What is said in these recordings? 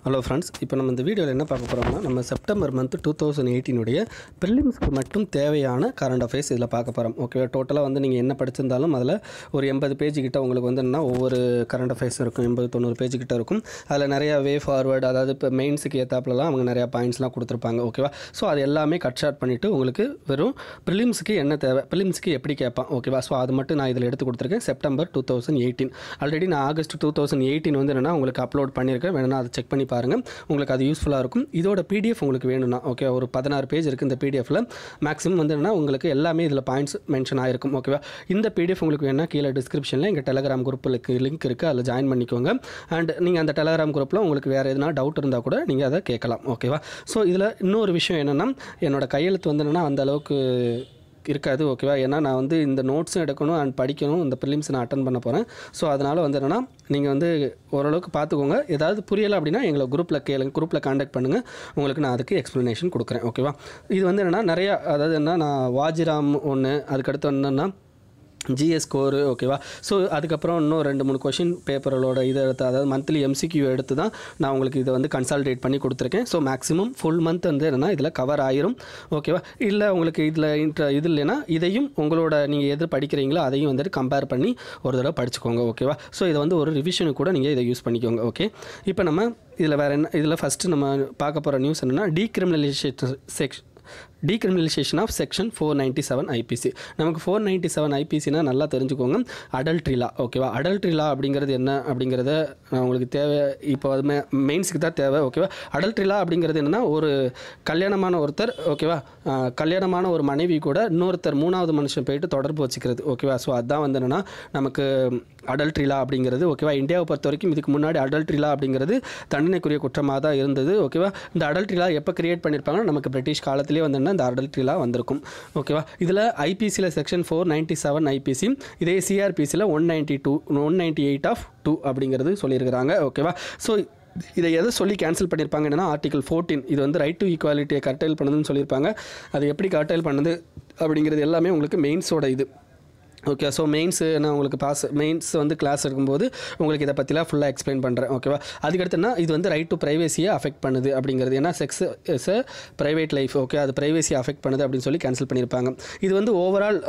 Hello friends, இப்போ நம்ம இந்த வீடியோவில் என்ன பார்க்க போகிறோம்னா, நம்ம செப்டம்பர் மந்த் 2018 உடைய ப்ரிலிம்ஸ்க்கு மட்டும் தேவையான கரண்ட் அஃபேர்ஸ் இதில் பார்க்க போகிறோம். ஓகே, டோட்டலாக வந்து நீங்கள் என்ன படிச்சிருந்தாலும் அதில் ஒரு 80 பேஜ் கிட்ட உங்களுக்கு வந்து என்ன ஒவ்வொரு கரண்ட் அஃபேர்ஸ் இருக்கும், 80-90 பேஜ் கிட்ட இருக்கும். அதில் நிறையா வே ஃபார்வர்டு, அதாவது இப்போ மெயின்ஸுக்கு ஏற்றாப்புலலாம் அவங்க நிறையா பாயிண்ட்ஸ்லாம் கொடுத்துருப்பாங்க. ஓகேவா? ஸோ அது எல்லாமே கட் ஷார்ட் பண்ணிவிட்டு உங்களுக்கு வெறும் ப்ரிலிம்ஸுக்கு என்ன தேவை, ப்ரிலிம்ஸுக்கு எப்படி கேட்பான். ஓகேவா? ஸோ அது மட்டும் நான் இதில் எடுத்து கொடுத்துருக்கேன். செப்டம்பர் 2018 ஆல்ரெடி நான் ஆகஸ்ட் 2018 வந்து என்னென்னா உங்களுக்கு அப்லோட் பண்ணியிருக்கேன். வேணும்னா அதை செக் பண்ணி பாருங்கள், உங்களுக்கு அது யூஸ்ஃபுல்லாக இருக்கும். இதோட பிடிஎஃப் உங்களுக்கு வேணும்னா, ஓகே, ஒரு 16 பேஜ் இருக்குது. இந்த பிடிஎஃபில் மேக்ஸிமம் வந்து என்னன்னா உங்களுக்கு எல்லாமே இதில் பாயிண்ட்ஸ் மென்ஷன் ஆகிருக்கும். ஓகேவா? இந்த பிடிஎஃப் உங்களுக்கு வேணும்னா கீழே டிஸ்கிரிப்ஷனில் எங்கள் டெலகிராம் குரூப்புக்கு லிங்க் இருக்குது, அதில் ஜாயின் பண்ணிக்கோங்க. அண்ட் நீங்கள் அந்த டெலகிராம் குரூப்பில் உங்களுக்கு வேறு எதுனா டவுட் இருந்தால் கூட நீங்கள் அதை கேட்கலாம். ஓகேவா? ஸோ இதில் இன்னொரு விஷயம் என்னென்னா, என்னோடய கையெழுத்து வந்து என்னென்னா அந்த அளவுக்கு இருக்காது. ஓகேவா? ஏன்னா நான் வந்து இந்த நோட்ஸும் எடுக்கணும் அண்ட் படிக்கணும், இந்த ப்ரிலிம்ஸ் நான் அட்டன் பண்ண போகிறேன். ஸோ அதனால் வந்து என்னென்னா நீங்கள் வந்து ஓரளவுக்கு பார்த்துக்கோங்க. ஏதாவது புரியலை அப்படின்னா எங்களை குரூப்பில் கேளுங்க, குரூப்பில் காண்டாக்ட் பண்ணுங்கள், உங்களுக்கு நான் அதுக்கு எக்ஸ்ப்ளனேஷன் கொடுக்குறேன். ஓகேவா? இது வந்து என்னென்னா நிறையா, அதாவது என்ன, நான் வாஜிராம் ஒன்று, அதுக்கடுத்து என்னென்னா ஜிஎஸ் ஸ்கோரு. ஓகேவா? ஸோ அதுக்கப்புறம் இன்னும் 2-3 கொஷின் பேப்பரோட இதை எடுத்து, அதாவது மந்த்லி எம்சிக்யூ எடுத்து தான் நான் உங்களுக்கு இதை வந்து கன்சால்டேட் பண்ணி கொடுத்துருக்கேன். ஸோ மேக்ஸிமம் ஃபுல் மந்த் வந்து என்னென்னா இதில் கவர் ஆயிரும். ஓகேவா? இல்லை உங்களுக்கு இதில் இது இல்லைன்னா இதையும் உங்களோட நீங்கள் எது படிக்கிறீங்களோ அதையும் வந்துட்டு கம்பேர் பண்ணி ஒரு தடவை படிச்சுக்கோங்க. ஓகேவா? ஸோ இதை வந்து ஒரு ரிவிஷனுக்கு கூட நீங்கள் இதை யூஸ் பண்ணிக்கோங்க. ஓகே, இப்போ நம்ம இதில் வேறு என்ன, இதில் ஃபஸ்ட்டு நம்ம பார்க்க போகிற நியூஸ் என்னென்னா டீக்ரிமினலைசேஷன் ஆஃப் செக்ஷன் 497 ஐபிசி. நமக்கு 497 ஐபிசினா நல்லா தெரிஞ்சுக்கோங்க, அடல்ட்ரி லா. ஓகேவா? அடல்ட்ரி லா அப்படிங்கிறது என்ன அப்படிங்கிறத உங்களுக்கு தேவை, இப்போ அது மெயின்ஸுக்கு தான் தேவை. ஓகேவா? அடல்ட்ரி லா அப்படிங்கிறது என்னென்னா, ஒரு கல்யாணமான ஒருத்தர், ஓகேவா, கல்யாணமான ஒரு மனைவி கூட இன்னொருத்தர் 3வது மனுஷன் போயிட்டு தொடர்பு வச்சுக்கிறது. ஓகேவா? ஸோ அதுதான் வந்து என்னென்னா நமக்கு அடல்ட்ரி லா அப்படிங்கிறது. ஓகேவா? இந்தியாவை பொறுத்த வரைக்கும் இதுக்கு முன்னாடி அடல்ட்ரி லா அப்படிங்கிறது தண்டனைக்குரிய குற்றமாக தான் இருந்தது. ஓகேவா? இந்த அடல்ட்ரி லா எப்போ கிரியேட் பண்ணியிருப்பாங்கன்னா நமக்கு பிரிட்டிஷ் காலத்திலே வந்து இந்த அடல்ட்ரி லா வந்திருக்கும். ஓகேவா? இதில் ஐபிசியில் செக்ஷன் 497 ஐபிசி, இதே சிஆர்பிசியில் 198 ஆஃப் 2 அப்படிங்கிறது சொல்லியிருக்கிறாங்க. ஓகேவா? ஸோ இதை எதை சொல்லி கேன்சல் பண்ணியிருப்பாங்க என்னென்னா ஆர்டிகல் 14, இது வந்து ரைட் டு ஈக்குவாலிட்டியை கர்டைல் பண்ணுதுன்னு சொல்லியிருப்பாங்க. அது எப்படி கர்டைல் பண்ணுது அப்படிங்கிறது எல்லாமே உங்களுக்கு மெயின்ஸோட இது. ஓகே, ஸோ மெயின்ஸு நான் உங்களுக்கு மெயின்ஸ் வந்து கிளாஸ் எடுக்கும்போது உங்களுக்கு இதை பற்றிலாம் ஃபுல்லாக எக்ஸ்பிளைன் பண்ணுறேன். ஓகேவா? அதுக்கடுத்துனா இது வந்து ரைட் டு ப்ரைவேசியை அஃபெக்ட் பண்ணுது அப்படிங்கிறது, ஏன்னா sex is a private life. Okay, அது ப்ரைவேசியை அஃபெக்ட் பண்ணுது அப்படின்னு சொல்லி கேன்சல் பண்ணியிருப்பாங்க. இது வந்து ஓவரால்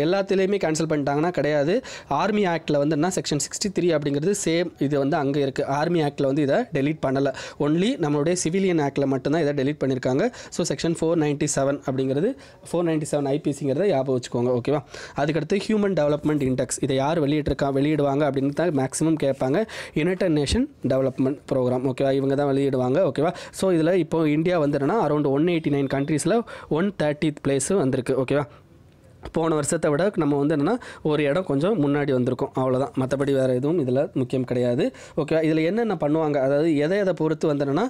எல்லாத்துலேயுமே கேன்சல் பண்ணிட்டாங்கன்னா கிடையாது. ஆர்மி ஆக்டில் வந்து என்ன செக்ஷன் 63 அப்படிங்கிறது சேம் இது வந்து அங்கே இருக்குது. ஆர்மி ஆக்டில் வந்து இதை டெலீட் பண்ணலை, ஒன்லி நம்மளுடைய சிவிலியன் ஆக்டில் மட்டும்தான் இதை டெலீட் பண்ணியிருக்காங்க. ஸோ செக்ஷன் 497 அப்படிங்கிறது 497 ஐபிசிங்கிறத ஞாபகம் வச்சுக்கோங்க. ஓகேவா? அதுக்கடுத்து ஹியூமன் டெவலப்மெண்ட் இண்டெக்ஸ், இதை யார் வெளியிடுவாங்க அப்படின்னு தான் மேக்ஸிமம் கேட்பாங்க. United nation development programme. ஓகேவா? இவங்க தான் வெளியிடுவாங்க. ஓகேவா? ஸோ இதில் இப்போ இந்தியா வந்து என்னன்னா அரௌண்ட் 189 கண்ட்ரீஸில் 130th பிளேஸு வந்திருக்கு. ஓகேவா? போன வருஷத்தை விட நம்ம வந்து என்னென்னா ஒரு இடம் கொஞ்சம் முன்னாடி வந்திருக்கும், அவ்வளோதான். மற்றபடி வேறு எதுவும் இதில் முக்கியம் கிடையாது. ஓகே, இதில் என்னென்ன பண்ணுவாங்க, அதாவது எதை பொறுத்து வந்து என்னென்னா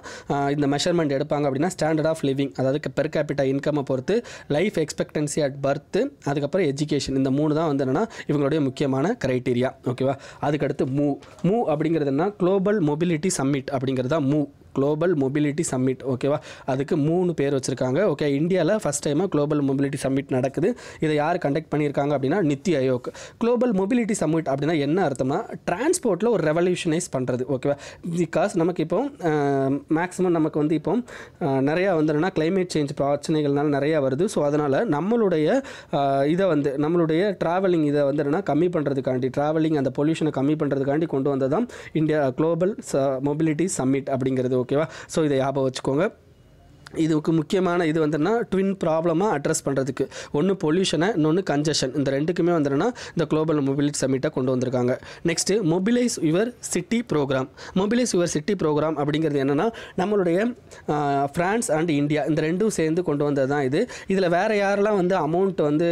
இந்த மெஷர்மெண்ட் எடுப்பாங்க அப்படின்னா ஸ்டாண்டர்ட் ஆஃப் லிவிங், அதாவது பெர் கேபிட்டா இன்கம்மை பொறுத்து, லைஃப் எக்ஸ்பெக்டன்சி அட் பர்த்து, அதுக்கப்புறம் எஜுகேஷன், இந்த 3 தான் வந்து என்னென்னா இவங்களுடைய முக்கியமான க்ரைட்டீரியா. ஓகேவா? அதுக்கடுத்து மூவ் அப்படிங்கிறது என்ன, குளோபல் மொபிலிட்டி சம்மிட் அப்படிங்கிறது தான் குளோபல் மொபிலிட்டி சம்மிட். ஓகேவா? அதுக்கு 3 பேர் வச்சுருக்காங்க. ஓகே, இந்தியாவில் ஃபஸ்ட் டைமாக குளோபல் மொபிலிட்டி சம்மிட் நடக்குது. இதை யார் கண்டக்ட் பண்ணியிருக்காங்க அப்படின்னா NITI Aayog. Global mobility summit அப்படின்னா என்ன அர்த்தம்னா, டிரான்ஸ்போர்ட்டில் ஒரு ரெவல்யூஷனைஸ் பண்ணுறது. ஓகேவா? பிகாஸ் நமக்கு இப்போ மேக்ஸிமம் நமக்கு வந்து இப்போ நிறையா வந்துன்னா கிளைமேட் சேஞ்ச் பிரச்சனைகள்னால நிறையா வருது. ஸோ அதனால் நம்மளுடைய இதை வந்து நம்மளுடைய ட்ராவலிங் இதை வந்து என்னென்னா கம்மி பண்ணுறதுக்காண்டி, ட்ராவலிங் அந்த பொல்யூஷனை கம்மி பண்ணுறதுக்காண்டி கொண்டு வந்தது தான் இந்தியா குளோபல் மொபிலிட்டி சம்மிட் அப்படிங்கிறது. ஓகேவா? ஸோ இதை ஞாபகம் வச்சுக்கோங்க. இதுக்கு முக்கியமான இது வந்துன்னா ட்வின் ப்ராப்ளமாக அட்ரஸ் பண்ணுறதுக்கு, ஒன்று பொல்யூஷனை, இன்னொன்று கன்ஜஷன், இந்த ரெண்டுக்குமே வந்துன்னா இந்த குளோபல் மொபிலிட்டி சம்மிட்டை கொண்டு வந்திருக்காங்க. Next mobilise your city programme. Mobilise your city programme அப்படிங்கிறது என்னென்னா நம்மளுடைய ஃப்ரான்ஸ் அண்ட் இந்தியா இந்த ரெண்டும் சேர்ந்து கொண்டு வந்தது தான் இது. இதில் வேறு யாரெல்லாம் வந்து அமௌண்ட் வந்து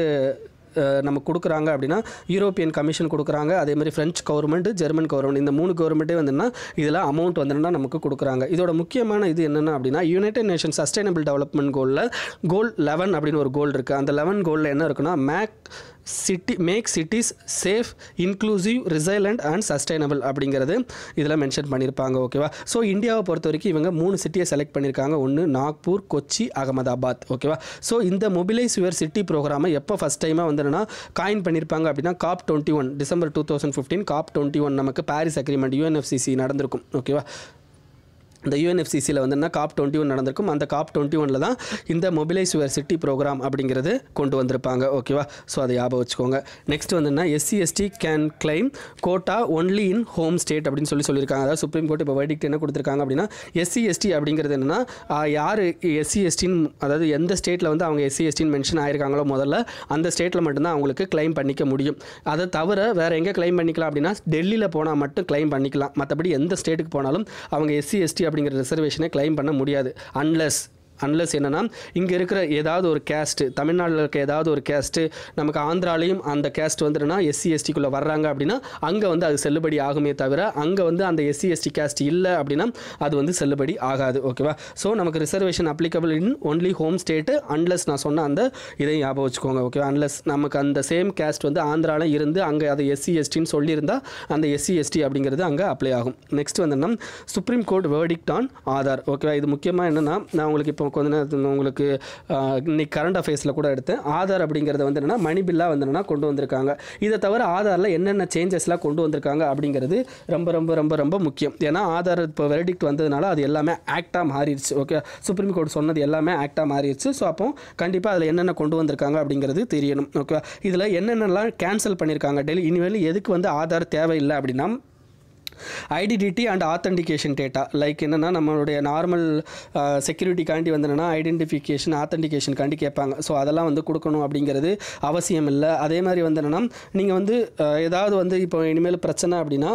நமக்கு கொடுக்குறாங்க அப்படின்னா யூரோப்பியன் கமிஷன் கொடுக்குறாங்க, அதேமாதிரி ஃப்ரெஞ்ச் கவர்மெண்ட், ஜெர்மன் கவர்மெண்ட், இந்த 3 கவர்மெண்ட்டே வந்துன்னா இதில் அமௌண்ட் வந்துன்னா நமக்கு கொடுக்குறாங்க. இதோட முக்கியமான இது என்னென்னா அப்படின்னா யுனைடெட் நேஷன் சஸ்டைனபிள் டெவலப்மெண்ட் கோல் 11 அப்படின்னு ஒரு கோல் இருக்குது. அந்த 11 கோலில் என்ன இருக்குன்னா make cities safe, inclusive, resilient and sustainable அப்படிங்கிறது இதில் மென்ஷன் பண்ணியிருப்பாங்க. ஓகேவா? ஸோ இந்தியாவை பொறுத்த வரைக்கும் இவங்க 3 சிட்டியை செலக்ட் பண்ணியிருக்காங்க, ஒன்று நாக்பூர், கொச்சி, அகமதாபாத். ஓகேவா? ஸோ இந்த மொபிலைஸ் யுவர் சிட்டி ப்ரோக்ராமை எப்போ ஃபஸ்ட் டைமாக வந்து காயின் பண்ணியிருப்பாங்க அப்படின்னா COP21 டிசம்பர் 2015 COP21 நமக்கு பாரிஸ் அக்ரிமெண்ட் UNFCCC நடந்திருக்கும். ஓகேவா? இந்த யூஎன்எஃப்சிசியில் வந்து COP21 நடந்திருக்கும். அந்த COP21 தான் இந்த மொபிலைஸ் யுவர் சிட்டி ப்ரோக்ராம் அப்படிங்கிறது கொண்டு வந்திருப்பாங்க. ஓகேவா? ஸோ அதை ஞாபகம் வச்சுக்கோங்க. நெக்ஸ்ட் வந்துன்னா SC/ST can claim quota only in home state அப்படின்னு சொல்லியிருக்காங்க. அதாவது சுப்ரீம் கோர்ட் இப்போ வெர்டிக்ட் என்ன கொடுத்துருக்காங்க அப்படின்னா SC/ST அப்படிங்கிறது என்னென்னா யார் SC/STன்னு அதாவது எந்த ஸ்டேட்டில் வந்து அவங்க SC/STன்னு மென்ஷன் ஆயிருக்காங்களோ முதல்ல அந்த ஸ்டேட்டில் மட்டும்தான் அவங்களுக்கு கிளைம் பண்ணிக்க முடியும். அதை தவிர வேறு எங்கே கிளைம் பண்ணிக்கலாம் அப்படின்னா டெல்லியில் போனால் மட்டும் கிளைம் பண்ணிக்கலாம். மற்றபடி எந்த ஸ்டேட்டுக்கு போனாலும் அவங்க SC/ST அப்படிங்கிற ரிசர்வேஷனை கிளைம் பண்ண முடியாது. அன்லெஸ் என்னென்னா இங்கே இருக்கிற ஏதாவது ஒரு கேஸ்ட்டு, தமிழ்நாட்டில் இருக்க ஏதாவது ஒரு கேஸ்ட்டு நமக்கு ஆந்திராலையும் அந்த கேஸ்ட் வந்துடுனா SC/STக்குள்ளே வர்றாங்க அப்படின்னா அங்கே வந்து அது செல்லுபடி ஆகுமே தவிர அங்கே வந்து அந்த SC/ST கேஸ்ட் இல்லை அப்படின்னா அது வந்து செல்லுபடி ஆகாது. ஓகேவா? ஸோ நமக்கு reservation applicable in only home state unless நான் சொன்ன அந்த இதை ஞாபகம் வச்சுக்கோங்க. ஓகேவா? அன்லெஸ் நமக்கு அந்த சேம் கேஸ்ட் வந்து ஆந்திராவில் இருந்து அங்கே அதை SC/STன்னு சொல்லியிருந்தால் அந்த SC/ST அப்படிங்கிறது அங்கே அப்ளை ஆகும். நெக்ஸ்ட் வந்து supreme court verdict on Aadhaar. ஓகேவா? இது முக்கியமாக என்னென்னா நான் உங்களுக்கு இப்போ கொஞ்ச நேரத்தில் உங்களுக்கு இன்னைக்கு கரண்ட் அஃபேர்ஸில் கூட எடுத்தேன். ஆதார் அப்படிங்கிறது வந்து என்னென்னா மணி பில்லாக வந்து என்னென்னா கொண்டு வந்திருக்காங்க. இதை தவிர ஆதாரில் என்னென்ன சேஞ்சஸ்லாம் கொண்டு வந்திருக்காங்க அப்படிங்கிறது ரொம்ப ரொம்ப ரொம்ப ரொம்ப முக்கியம். ஏன்னா ஆதார் இப்போ வெர்டிக்ட் வந்ததுனால அது எல்லாமே ஆக்டாக மாறிடுச்சு. ஓகே, சுப்ரீம் கோர்ட் சொன்னது எல்லாமே ஆக்டாக மாறிடுச்சு. ஸோ அப்போ கண்டிப்பாக அதில் என்னென்ன கொண்டு வந்திருக்காங்க அப்படிங்கிறது தெரியணும். ஓகே, இதில் என்னென்னலாம் கேன்சல் பண்ணியிருக்காங்க டெய்லி இனிமேல் எதுக்கு வந்து ஆதார் தேவையில்லை அப்படின்னா identity and authentication data like என்னென்னா நம்மளுடைய நார்மல் செக்யூரிட்டிக்காண்டி வந்து என்னென்னா ஐடென்டிஃபிகேஷன் ஆத்தென்டிகேஷனுக்காண்டி கேட்பாங்க. ஸோ அதெல்லாம் வந்து கொடுக்கணும் அப்படிங்கிறது அவசியம் இல்லை. அதே மாதிரி வந்து என்னென்னா நீங்கள் வந்து ஏதாவது வந்து இப்போ இனிமேல் பிரச்சனை அப்படின்னா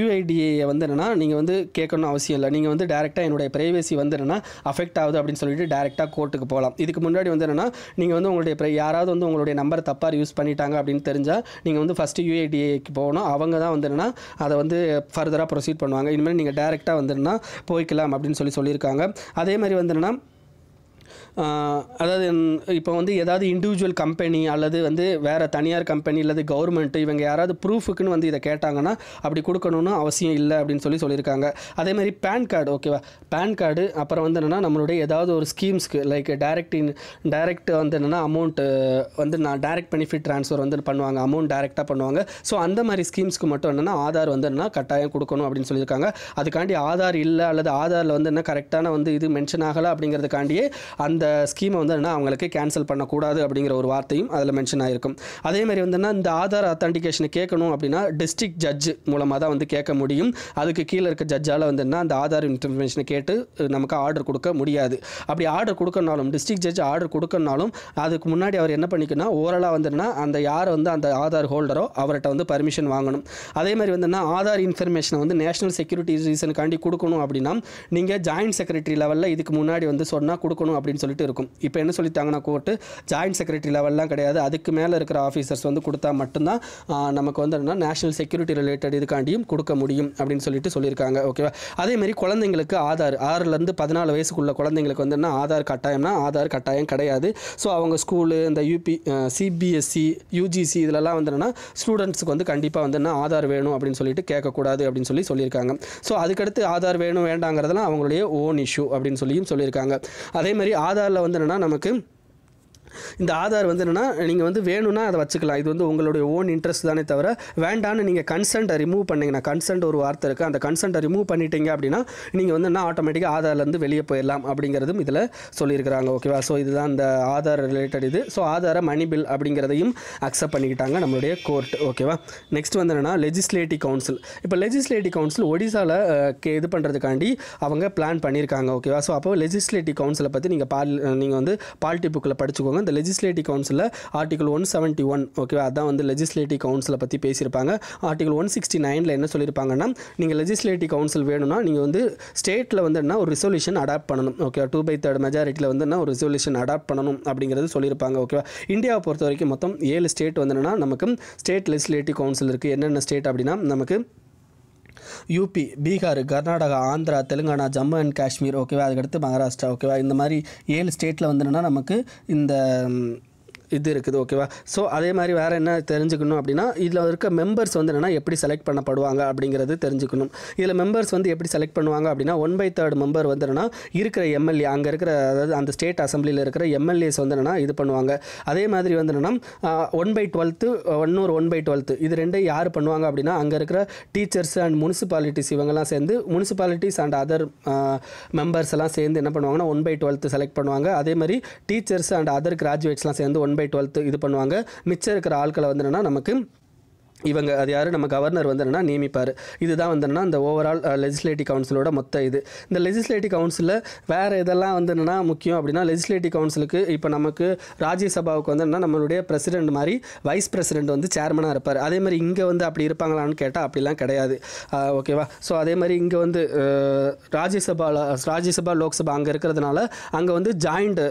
UIDAயை வந்து என்னென்னா நீங்கள் வந்து கேட்கணும் அவசியம் இல்லை. நீங்கள் வந்து டேரெக்டாக என்னுடைய ப்ரைவேசி வந்து என்னென்னா அஃபெக்ட் ஆகுது அப்படின்னு சொல்லிட்டு டேரெக்டாக கோர்ட்டுக்கு போகலாம். இதுக்கு முன்னாடி வந்து என்னென்னா நீங்கள் வந்து உங்களுடைய யாராவது வந்து உங்களுடைய நம்பர் தப்பாக யூஸ் பண்ணிட்டாங்க அப்படின்னு தெரிஞ்சால் நீங்கள் வந்து ஃபஸ்ட்டு UIDAக்கு போகணும். அவங்க தான் வந்து என்னென்னா அதை வந்து ஃபர்தராக ப்ரொசீட் பண்ணுவாங்க. இனிமேல் நீங்கள் டேரெக்டாக வந்துன்னா போய்க்கலாம் அப்படின்னு சொல்லியிருக்காங்க. அதே மாதிரி வந்து என்னென்னா அதாவது இப்போ வந்து ஏதாவது இண்டிவிஜுவல் கம்பெனி அல்லது வந்து வேறு தனியார் கம்பெனி அல்லது கவர்மெண்ட்டு இவங்க யாராவது ப்ரூஃபுக்குன்னு வந்து இதை கேட்டாங்கன்னா அப்படி கொடுக்கணும்னு அவசியம் இல்லை அப்படின்னு சொல்லியிருக்காங்க. அதேமாதிரி பேன் கார்டு, ஓகேவா, பேன் கார்டு அப்புறம் வந்து என்னென்னா நம்மளுடைய ஏதாவது ஒரு ஸ்கீம்ஸ்க்கு லைக் டைரக்ட் வந்து என்னென்னா அமௌண்ட்டு வந்து டைரக்ட் பெனிஃபிட் ட்ரான்ஸ்ஃபர் வந்து பண்ணுவாங்க, அமௌண்ட் டைரெக்டாக பண்ணுவாங்க. ஸோ அந்த மாதிரி ஸ்கீம்ஸ்க்கு மட்டும் என்னென்னா ஆதார் வந்து என்னென்னா கட்டாயம் கொடுக்கணும் அப்படின்னு சொல்லியிருக்காங்க. அதுக்காண்டி ஆதார் இல்லை அல்லது ஆதாரில் வந்து என்ன கரெக்டான வந்து இது மென்ஷன் ஆகலை அப்படிங்கிறதுக்காண்டியே அந்த ஸ்கீமை வந்து என்ன அவங்களுக்கு கேன்சல் பண்ணக்கூடாது அப்படிங்கிற ஒரு வார்த்தையும் அதில் மென்ஷன் ஆகிருக்கும். அதேமாதிரி வந்துன்னா இந்த ஆதார் அத்தன்டிகேஷனை கேட்கணும் அப்படின்னா டிஸ்ட்ரிக்ட் ஜட்ஜு மூலமாக தான் வந்து கேட்க முடியும். அதுக்கு கீழே இருக்க ஜட்ஜால் வந்துன்னா அந்த ஆதார் இன்ஃபர்மேஷனை கேட்டு நமக்கு ஆர்டர் கொடுக்க முடியாது. அப்படி ஆர்டர் கொடுக்கனாலும் டிஸ்ட்ரிக்ட் ஜட்ஜ் ஆர்டர் கொடுக்கனாலும் அதுக்கு முன்னாடி அவர் என்ன பண்ணிக்கணும், ஓரலாக வந்துன்னா அந்த யார் வந்து அந்த ஆதார் ஹோல்டரோ அவர்கிட்ட வந்து பர்மிஷன் வாங்கணும். அதே மாதிரி வந்துன்னா ஆதார் இன்ஃபர்மேஷனை வந்து நேஷனல் செக்யூரிட்டி ரீசனுக்காண்டி கொடுக்கணும் அப்படின்னா நீங்கள் ஜாயின்ட் செக்ரட்டரி லெவலில் இதுக்கு முன்னாடி வந்து சொன்னால் கொடுக்கணும் அப்படின்னு சொல்லிட்டு இருக்கும். இப்போ என்ன சொல்லிட்டாங்கன்னா கோர்ட்டு ஜாயின்ட் செக்ரட்டரி லெவல்லாம் கிடையாது, அதுக்கு மேலே இருக்கிற ஆஃபீஸர்ஸ் வந்து கொடுத்தா மட்டும்தான் நமக்கு வந்து என்னன்னா நேஷனல் செக்யூரிட்டி ரிலேட்டட் இதுக்காண்டியும் கொடுக்க முடியும் அப்படின்னு சொல்லியிருக்காங்க. ஓகேவா? அதேமாதிரி குழந்தைங்களுக்கு ஆதார் 6லேருந்து 14 வயசுக்குள்ள குழந்தைங்களுக்கு வந்து என்ன ஆதார் கட்டாயம்னா ஆதார் கட்டாயம் கிடையாது. ஸோ அவங்க ஸ்கூலு இந்த CBSE UGC இதிலலாம் வந்து என்னன்னா ஸ்டூடெண்ட்ஸுக்கு வந்து கண்டிப்பாக வந்து என்ன ஆதார் வேணும் அப்படின்னு சொல்லிட்டு கேட்கக்கூடாது அப்படின்னு சொல்லியிருக்காங்க. ஸோ அதுக்கடுத்து ஆதார் வேணும் வேண்டாங்கிறதெல்லாம் அவங்களுடைய ஓன் இஷ்யூ அப்படின்னு சொல்லியிருக்காங்க. அதே மாதிரி ஆதாரில் வந்து என்னென்னா நமக்கு இந்த ஆதார் வந்து என்னென்னா நீங்கள் வந்து வேணும்னா அதை வச்சுக்கலாம். இது வந்து உங்களுடைய ஓன் இன்ட்ரெஸ்ட் தானே தவிர வேண்டான்னு நீங்கள் கன்சென்ட்டை ரிமூவ் பண்ணிங்கன்னா, கன்சென்ட் ஒரு வார்த்தை இருக்குது, அந்த கன்சென்ட்டை ரிமூவ் பண்ணிட்டீங்க அப்படின்னா நீங்கள் வந்து என்ன ஆட்டோமேட்டிக்காக ஆதார்லேருந்து வெளியே போயிடலாம் அப்படிங்கிறதும் இதில் சொல்லியிருக்கிறாங்க. ஓகேவா? ஸோ இதுதான் இந்த ஆதார் ரிலேட்டட் இது. ஸோ ஆதாரை மணி பில் அப்படிங்கிறதையும் அக்செப்ட் பண்ணிக்கிட்டாங்க நம்மளுடைய கோர்ட். ஓகேவா? நெக்ஸ்ட் வந்து என்னென்னா லெஜிஸ்லேட்டிவ் கவுன்சில். இப்போ லெஜிஸ்லேட்டிவ் கவுன்சில் ஒடிசாவில் இது பண்ணுறதுக்காண்டி அவங்க பிளான் பண்ணியிருக்காங்க. ஓகேவா? ஸோ அப்போ லெஜிஸ்லேட்டிவ் கவுன்சிலை பற்றி நீங்கள் வந்து பாலிட்டி புக்கில் படிச்சுக்கோங்க. இந்த லெஜிஸ்லேட்டிவ் கவுன்சிலில் ஆர்டிகல் 171, ஓகேவா, அதான் வந்து லெஜிஸ்லேட்டிவ் கவுன்சிலை பற்றி பேசியிருப்பாங்க. ஆர்டிகல் 169 என்ன சொல்லியிருப்பாங்கன்னா நீங்கள் லெஜிஸ்லேட்டிவ் கவுன்சில் வேணும்னா நீங்கள் வந்து ஸ்டேட்டில் வந்து என்ன ஒரு ரிசொல்யூஷன் அடாப்ட் பண்ணணும். ஓகே, 2/3 மெஜாரிட்டியில் வந்து என்ன ஒரு ரிசொல்யூஷன் அடாப்ட் பண்ணணும் அப்படிங்கிறது சொல்லியிருப்பாங்க. ஓகேவா? இந்தியாவை பொறுத்த வரைக்கும் மொத்தம் 7 ஸ்டேட் வந்து என்னன்னா நமக்கு ஸ்டேட் லெஜிஸ்லேட்டிவ் கவுன்சில் இருக்குது. என்னென்ன ஸ்டேட் அப்படின்னா நமக்கு UP, பீகார், கர்நாடகா, ஆந்திரா, தெலுங்கானா, ஜம்மு அண்ட் காஷ்மீர், ஓகேவா, அதுக்கடுத்து மகாராஷ்டிரா. ஓகேவா? இந்த மாதிரி 7 ஸ்டேட்டில் வந்து என்னென்னா நமக்கு இந்த இது இருக்குது ஓகேவா. ஸோ அதே மாதிரி வேறு என்ன தெரிஞ்சுக்கணும் அப்படின்னா இதில் இருக்க மெம்பர்ஸ் வந்து என்னென்னா எப்படி செலக்ட் பண்ணப்படுவாங்க அப்படிங்கிறது தெரிஞ்சுக்கணும். இதில் மெம்பர்ஸ் வந்து எப்படி செலக்ட் பண்ணுவாங்க அப்படின்னா 1/3 மெம்பர் வந்து என்னென்னா இருக்கிற எம்எல்ஏ அங்கே இருக்கிற அதாவது அந்த ஸ்டேட் அசம்பிளியில் இருக்கிற எம்எல்ஏஸ் வந்து என்னென்னா இது பண்ணுவாங்க. அதே மாதிரி வந்து என்னென்னா 1/12 இன்னொரு 1/12 இது ரெண்டையும் யார் பண்ணுவாங்க அப்படின்னா அங்கே இருக்கிற டீச்சர்ஸ் அண்ட் முனிசிபாலிட்டிஸ் இவங்கெல்லாம் சேர்ந்து முனிசிபாலிட்டிஸ் அண்ட் அதர் மெம்பர்ஸ் எல்லாம் சேர்ந்து என்ன பண்ணுவாங்கன்னா 1/12 செலக்ட் பண்ணுவாங்க. அதே மாதிரி டீச்சர்ஸ் அண்ட் அதர் கிராஜுவேட்ஸ்லாம் சேர்ந்து 1/12 இது பண்ணுவாங்க. மிச்சம் இருக்கிற ஆட்களை வந்து என்னென்னா நமக்கு இவங்க அது யார் நம்ம கவர்னர் வந்து என்னென்னா நியமிப்பார். இதுதான் வந்து என்னென்னா இந்த ஓவரால் லெஜிஸ்லேட்டிவ் கவுன்சிலோட மொத்த இது. இந்த லெஜிஸ்லேட்டிவ் கவுன்சிலில் வேறு இதெல்லாம் வந்து என்னென்னா முக்கியம் அப்படின்னா லெஜிஸ்லேட்டிவ் கவுன்சிலுக்கு இப்போ நமக்கு ராஜ்யசபாவுக்கு வந்து என்ன நம்மளுடைய பிரசிடென்ட் மாதிரி வைஸ் பிரசிடென்ட் வந்து சேர்மனாக இருப்பார். அதே மாதிரி இங்கே வந்து அப்படி இருப்பாங்களான்னு கேட்டால் அப்படிலாம் கிடையாது ஓகேவா. ஸோ அதே மாதிரி இங்கே வந்து ராஜ்யசபா லோக்சபா அங்கே இருக்கிறதுனால அங்கே வந்து ஜாயிண்ட்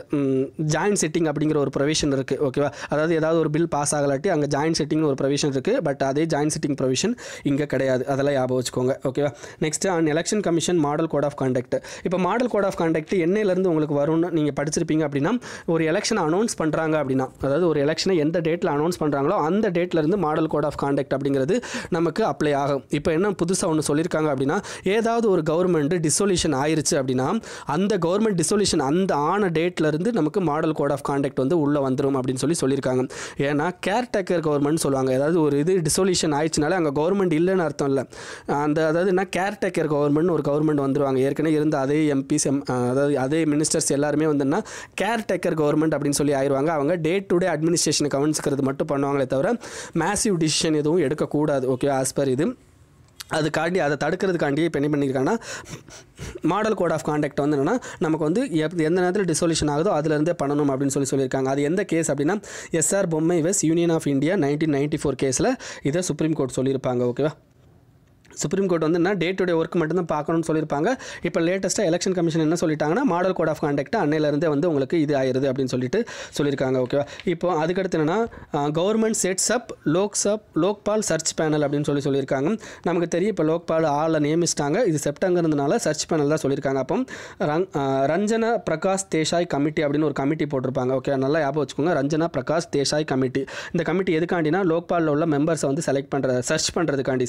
சிட்டிங் அப்படிங்கிற ஒரு ப்ரொவிஷன் இருக்குது ஓகேவா. அதாவது ஏதாவது ஒரு பில் பாஸ் ஆகலாட்டி அங்கே ஜாயிண்ட் சிட்டிங்னு ஒரு ப்ரொவிஷன் இருக்குது. பட் அதே ஜாயிண்ட் சிட்டிங் ப்ரொவிஷன் இங்கே கிடையாது. அதெல்லாம் ஞாபகம் வச்சுக்கோங்க ஓகேவா. Next on election commission model code of conduct. இப்போ மாடல் கோட் ஆஃப் கான்டக்ட் என்னையிலேருந்து உங்களுக்கு வரும்னு நீங்கள் படிச்சிருப்பீங்க அப்படின்னா ஒரு எலெக்ஷனை அனௌன்ஸ் பண்ணுறாங்க அப்படின்னா அதாவது ஒரு எலெக்ஷனை எந்த டேட்டில் அனௌன்ஸ் பண்ணுறாங்களோ அந்த டேட்லேருந்து மாடல் கோட் ஆஃப் கான்டக்ட் அப்படிங்கிறது நமக்கு அப்ளை ஆகும். இப்போ என்ன புதுசாக ஒன்று சொல்லியிருக்காங்க அப்படின்னா ஏதாவது ஒரு கவர்மெண்ட் டிசொல்யூஷன் ஆயிருச்சு அப்படின்னா அந்த கவர்மெண்ட் டிசொல்யூஷன் அந்த ஆன டேட்லேருந்து நமக்கு மாடல் கோட் ஆஃப் கான்டக்ட் வந்து உள்ளே வந்துடும் அப்படின்னு சொல்லியிருக்காங்க. ஏன்னா கேர்டேக்கர் கவர்மெண்ட் சொல்லுவாங்க. ஏதாவது ஒரு இது டிசொல்யூஷன் ஆயிடுச்சுனாலே அங்கே கவர்மெண்ட் இல்லைன்னு அர்த்தம் இல்லை. அதாவது என்ன கேர்டேக்கர் கவர்மெண்ட் ஒரு கவர்மெண்ட் வந்துடுவாங்க. ஏற்கனவே இருந்த அதே எம்பிஸ் அதாவது அதே மினிஸ்டர்ஸ் எல்லாருமே வந்துன்னா கேர்டேக்கர் கவர்மெண்ட் அப்படின்னு சொல்லி ஆயிடுவாங்க. அவங்க டே டு டே அட்மினிஸ்ட்ரேஷனை கவனிச்சுக்கிறது மட்டும் பண்ணுவாங்களே தவிர மேசிவ் டிசிஷன் எதுவும் எடுக்கக்கூடாது ஓகே ஆஸ் பர் இது. அதுக்காண்டி அதை தடுக்கிறதுக்காண்டி இப்போ என்ன பண்ணியிருக்காங்கன்னா மாடல் கோட் ஆஃப் கான்டக்ட் வந்து என்னென்னா நமக்கு வந்து எந்த நேரத்தில் டிசொல்யூஷன் ஆகுதோ அதுலேருந்தே பண்ணணும் அப்படின்னு சொல்லியிருக்காங்க. அது எந்த கேஸ் அப்படின்னா எஸ்ஆர் பொம்மை வெஸ் யூனியன் ஆஃப் இந்தியா 1994 கேஸில் இதை சுப்ரீம் கோர்ட் சொல்லியிருப்பாங்க ஓகேவா. சுப்ரீம் கோர்ட் வந்து என்ன டே டு டே ஒர்க் மட்டும்தான் பார்க்கணும்னு சொல்லியிருப்பாங்க. இப்போ லேட்டஸ்ட்டாக எலெக்ஷன் கமிஷன் என்ன சொல்லிட்டாங்கன்னா மாடல் கோட் ஆஃப் கான்டக்ட் அன்னையிலேருந்தே வந்து உங்களுக்கு இது ஆயிருது அப்படின்னு சொல்லியிருக்காங்க ஓகேவா. இப்போ அதுக்கடுத்து என்னென்னா government sets up Lokpal search panel அப்படின்னு சொல்லியிருக்காங்க. நமக்கு தெரியும் இப்போ லோக்பால் ஆளை நியமிச்சிட்டாங்க. இது செப்டம்பர்னால சர்ச் பேனல் தான் சொல்லியிருக்காங்க. அப்போ ரஞ்சனா பிரகாஷ் தேசாய் கமிட்டி அப்படின்னு ஒரு கமிட்டி போட்டிருப்பாங்க ஓகே. நல்லா ஞாபகம் வச்சுக்கோங்க ரஞ்சனா பிரகாஷ் தேசாய் கமிட்டி. இந்த கமிட்டி எதுக்காண்டினா லோக்பாலில் உள்ள மெம்பர்ஸை வந்து செலக்ட் பண்ணுறதுக்காண்டி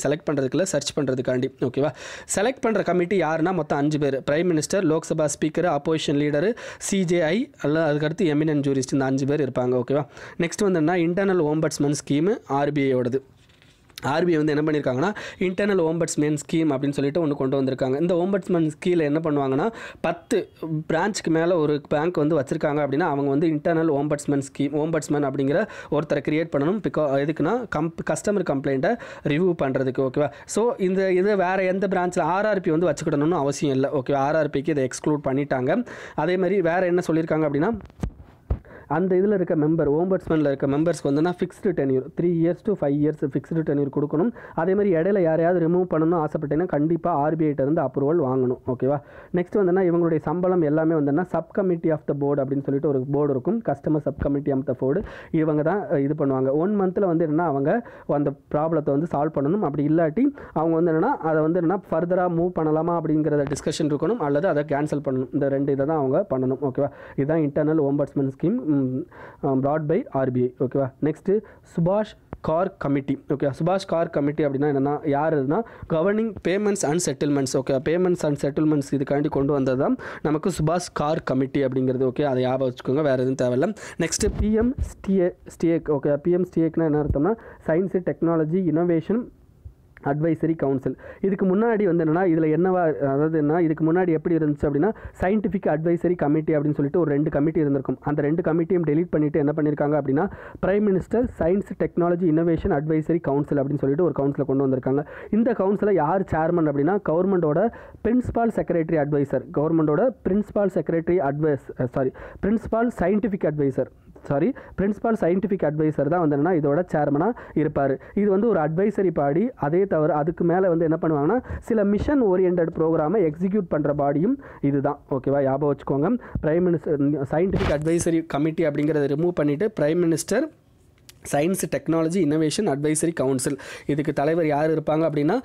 ஓகேவா. செலக்ட் பண்ணுற கமிட்டி யாருன்னா மொத்தம் 5 பேர். Prime minister, Lok Sabha speaker, opposition leader, CJI அல்ல அதுக்கடுத்து எமினன்ட் ஜூரிஸ்ட் இந்த 5 பேர் இருப்பாங்க ஓகேவா. நெக்ஸ்ட் வந்து என்ன இன்டர்னல் ஓம்பட்ஸ்மன் ஸ்கீமு ஆர்பிஐயோடது. ஆர்பிஐ வந்து என்ன பண்ணியிருக்காங்கன்னா இன்டர்னல் ஓம்பட்ஸ்மேன் ஸ்கீம் அப்படின்னு சொல்லிட்டு ஒன்று கொண்டு வந்திருக்காங்க. இந்த ஓம்பட்ஸ்மேன் ஸ்கீமில் என்ன பண்ணுவாங்கன்னா 10 பிரான்ச்சுக்கு மேலே ஒரு பேங்க் வந்து வச்சுருக்காங்க அப்படின்னா அவங்க வந்து இன்டர்னல் ஓம்பட்ஸ்மேன் அப்படிங்கிற ஒருத்தரை கிரியேட் பண்ணணும். எதுக்குன்னா கஸ்டமர் கம்ப்ளைண்ட்டை ரிவ்யூ பண்ணுறதுக்கு ஓகேவா. ஸோ இது வேறு எந்த பிரான்ச்சில் ஆர்ஆர்பி வந்து வச்சுக்கிடணும்னு அவசியம் இல்லை ஓகே. ஆர்ஆர்பிக்கு இதை எக்ஸ்க்ளூட் பண்ணிட்டாங்க. அதே மாதிரி வேறு என்ன சொல்லியிருக்காங்க அப்படின்னா அந்த இதில் இருக்க மெம்பர் ஓம்பட்ஸ்மேனில் இருக்க மெம்பர்ஸ்க்கு வந்துன்னா fixed tenure 3 years to 5 years fixed tenure கொடுக்கணும். அதே மாதிரி இடையில யாரையாவது ரிமூவ் பண்ணணும்னு ஆசைப்பட்டீங்கன்னா கண்டிப்பாக ஆர்பிஐட்டேருந்து அப்ரூவல் வாங்கணும் ஓகேவா. நெக்ஸ்ட் வந்துன்னா இவங்களுடைய சம்பளம் எல்லாமே வந்துன்னா subcommittee of the board அப்படின்னு சொல்லிட்டு ஒரு போர்டு இருக்கும். Customer subcommittee of the board இவங்க தான் இது பண்ணுவாங்க. 1 monthல் வந்து என்னென்னா அவங்க அந்த ப்ராப்ளத்தை வந்து சால்வ் பண்ணணும். அப்படி இல்லாட்டி அவங்க வந்து என்னென்னா அதை வந்து என்னென்னா ஃபர்தராக மூவ் பண்ணலாமா அப்படிங்கிறத டிஸ்கஷன் இருக்கணும் அல்லது அதை கேன்சல் பண்ணணும். இந்த 2 இதை தான் அவங்க பண்ணணும் ஓகேவா. இதுதான் internal ombudsman scheme brought by RBI ஓகேவா. நெக்ஸ்ட்டு சுபாஷ் கார் கமிட்டி ஓகே. சுபாஷ் கார் கமிட்டி அப்படின்னா என்னென்னா யாருன்னா governing payments and settlements okay. Payments and settlements இதுக்காண்டி கொண்டு வந்தது தான் நமக்கு சுபாஷ் கார் கமிட்டி அப்படிங்கிறது ஓகே. அதை ஞாபகம் வச்சுக்கோங்க வேறு எதுவும் தேவையில்லை. Next பிஎம்ஸ்டிஏக் okay. பிஎம்ஸ்டிஏக்னா என்ன அர்த்தம்னா science technology innovation advisory council. இதுக்கு முன்னாடி வந்து என்னென்னா இதில் என்னவா அதாவது என்ன இதுக்கு முன்னாடி எப்படி இருந்துச்சு அப்படின்னா சயின்டிஃபிக் அட்வைசரி கமிட்டி அப்படின்னு சொல்லிட்டு ஒரு 2 கமிட்டி இருந்திருக்கும். அந்த 2 கமிட்டியும் டெலீட் பண்ணிவிட்டு என்ன பண்ணியிருக்காங்க அப்படின்னா prime minister science technology innovation advisory council அப்படின்னு சொல்லிட்டு ஒரு கவுன்சிலை கொண்டு வந்திருக்காங்க. இந்த கவுன்சிலை யார் சேர்மன் அப்படின்னா கவர்மெண்டோட பிரின்சிபால் செக்ரட்டரி அட்வைசர் கவர்மெண்டோட பிரின்சிபால் சயின்டிஃபிக் அட்வைசர் தான் வந்து என்னன்னா இதோட சேர்மனாக இருப்பார். இது வந்து ஒரு அட்வைசரி பாடி. அதே தவிர அதுக்கு மேலே வந்து என்ன பண்ணுவாங்கன்னா சில மிஷன் ஓரியன்ட் ப்ரோக்ராமை எக்ஸிக்யூட் பண்ணுற பாடியும் இதுதான் ஓகேவா. ஞாபகம் வச்சுக்கோங்க. Prime minister scientific advisory committee அப்படிங்கிறத ரிமூவ் பண்ணிவிட்டு prime minister science technology innovation advisory council இதுக்கு தலைவர் யார் இருப்பாங்க அப்படின்னா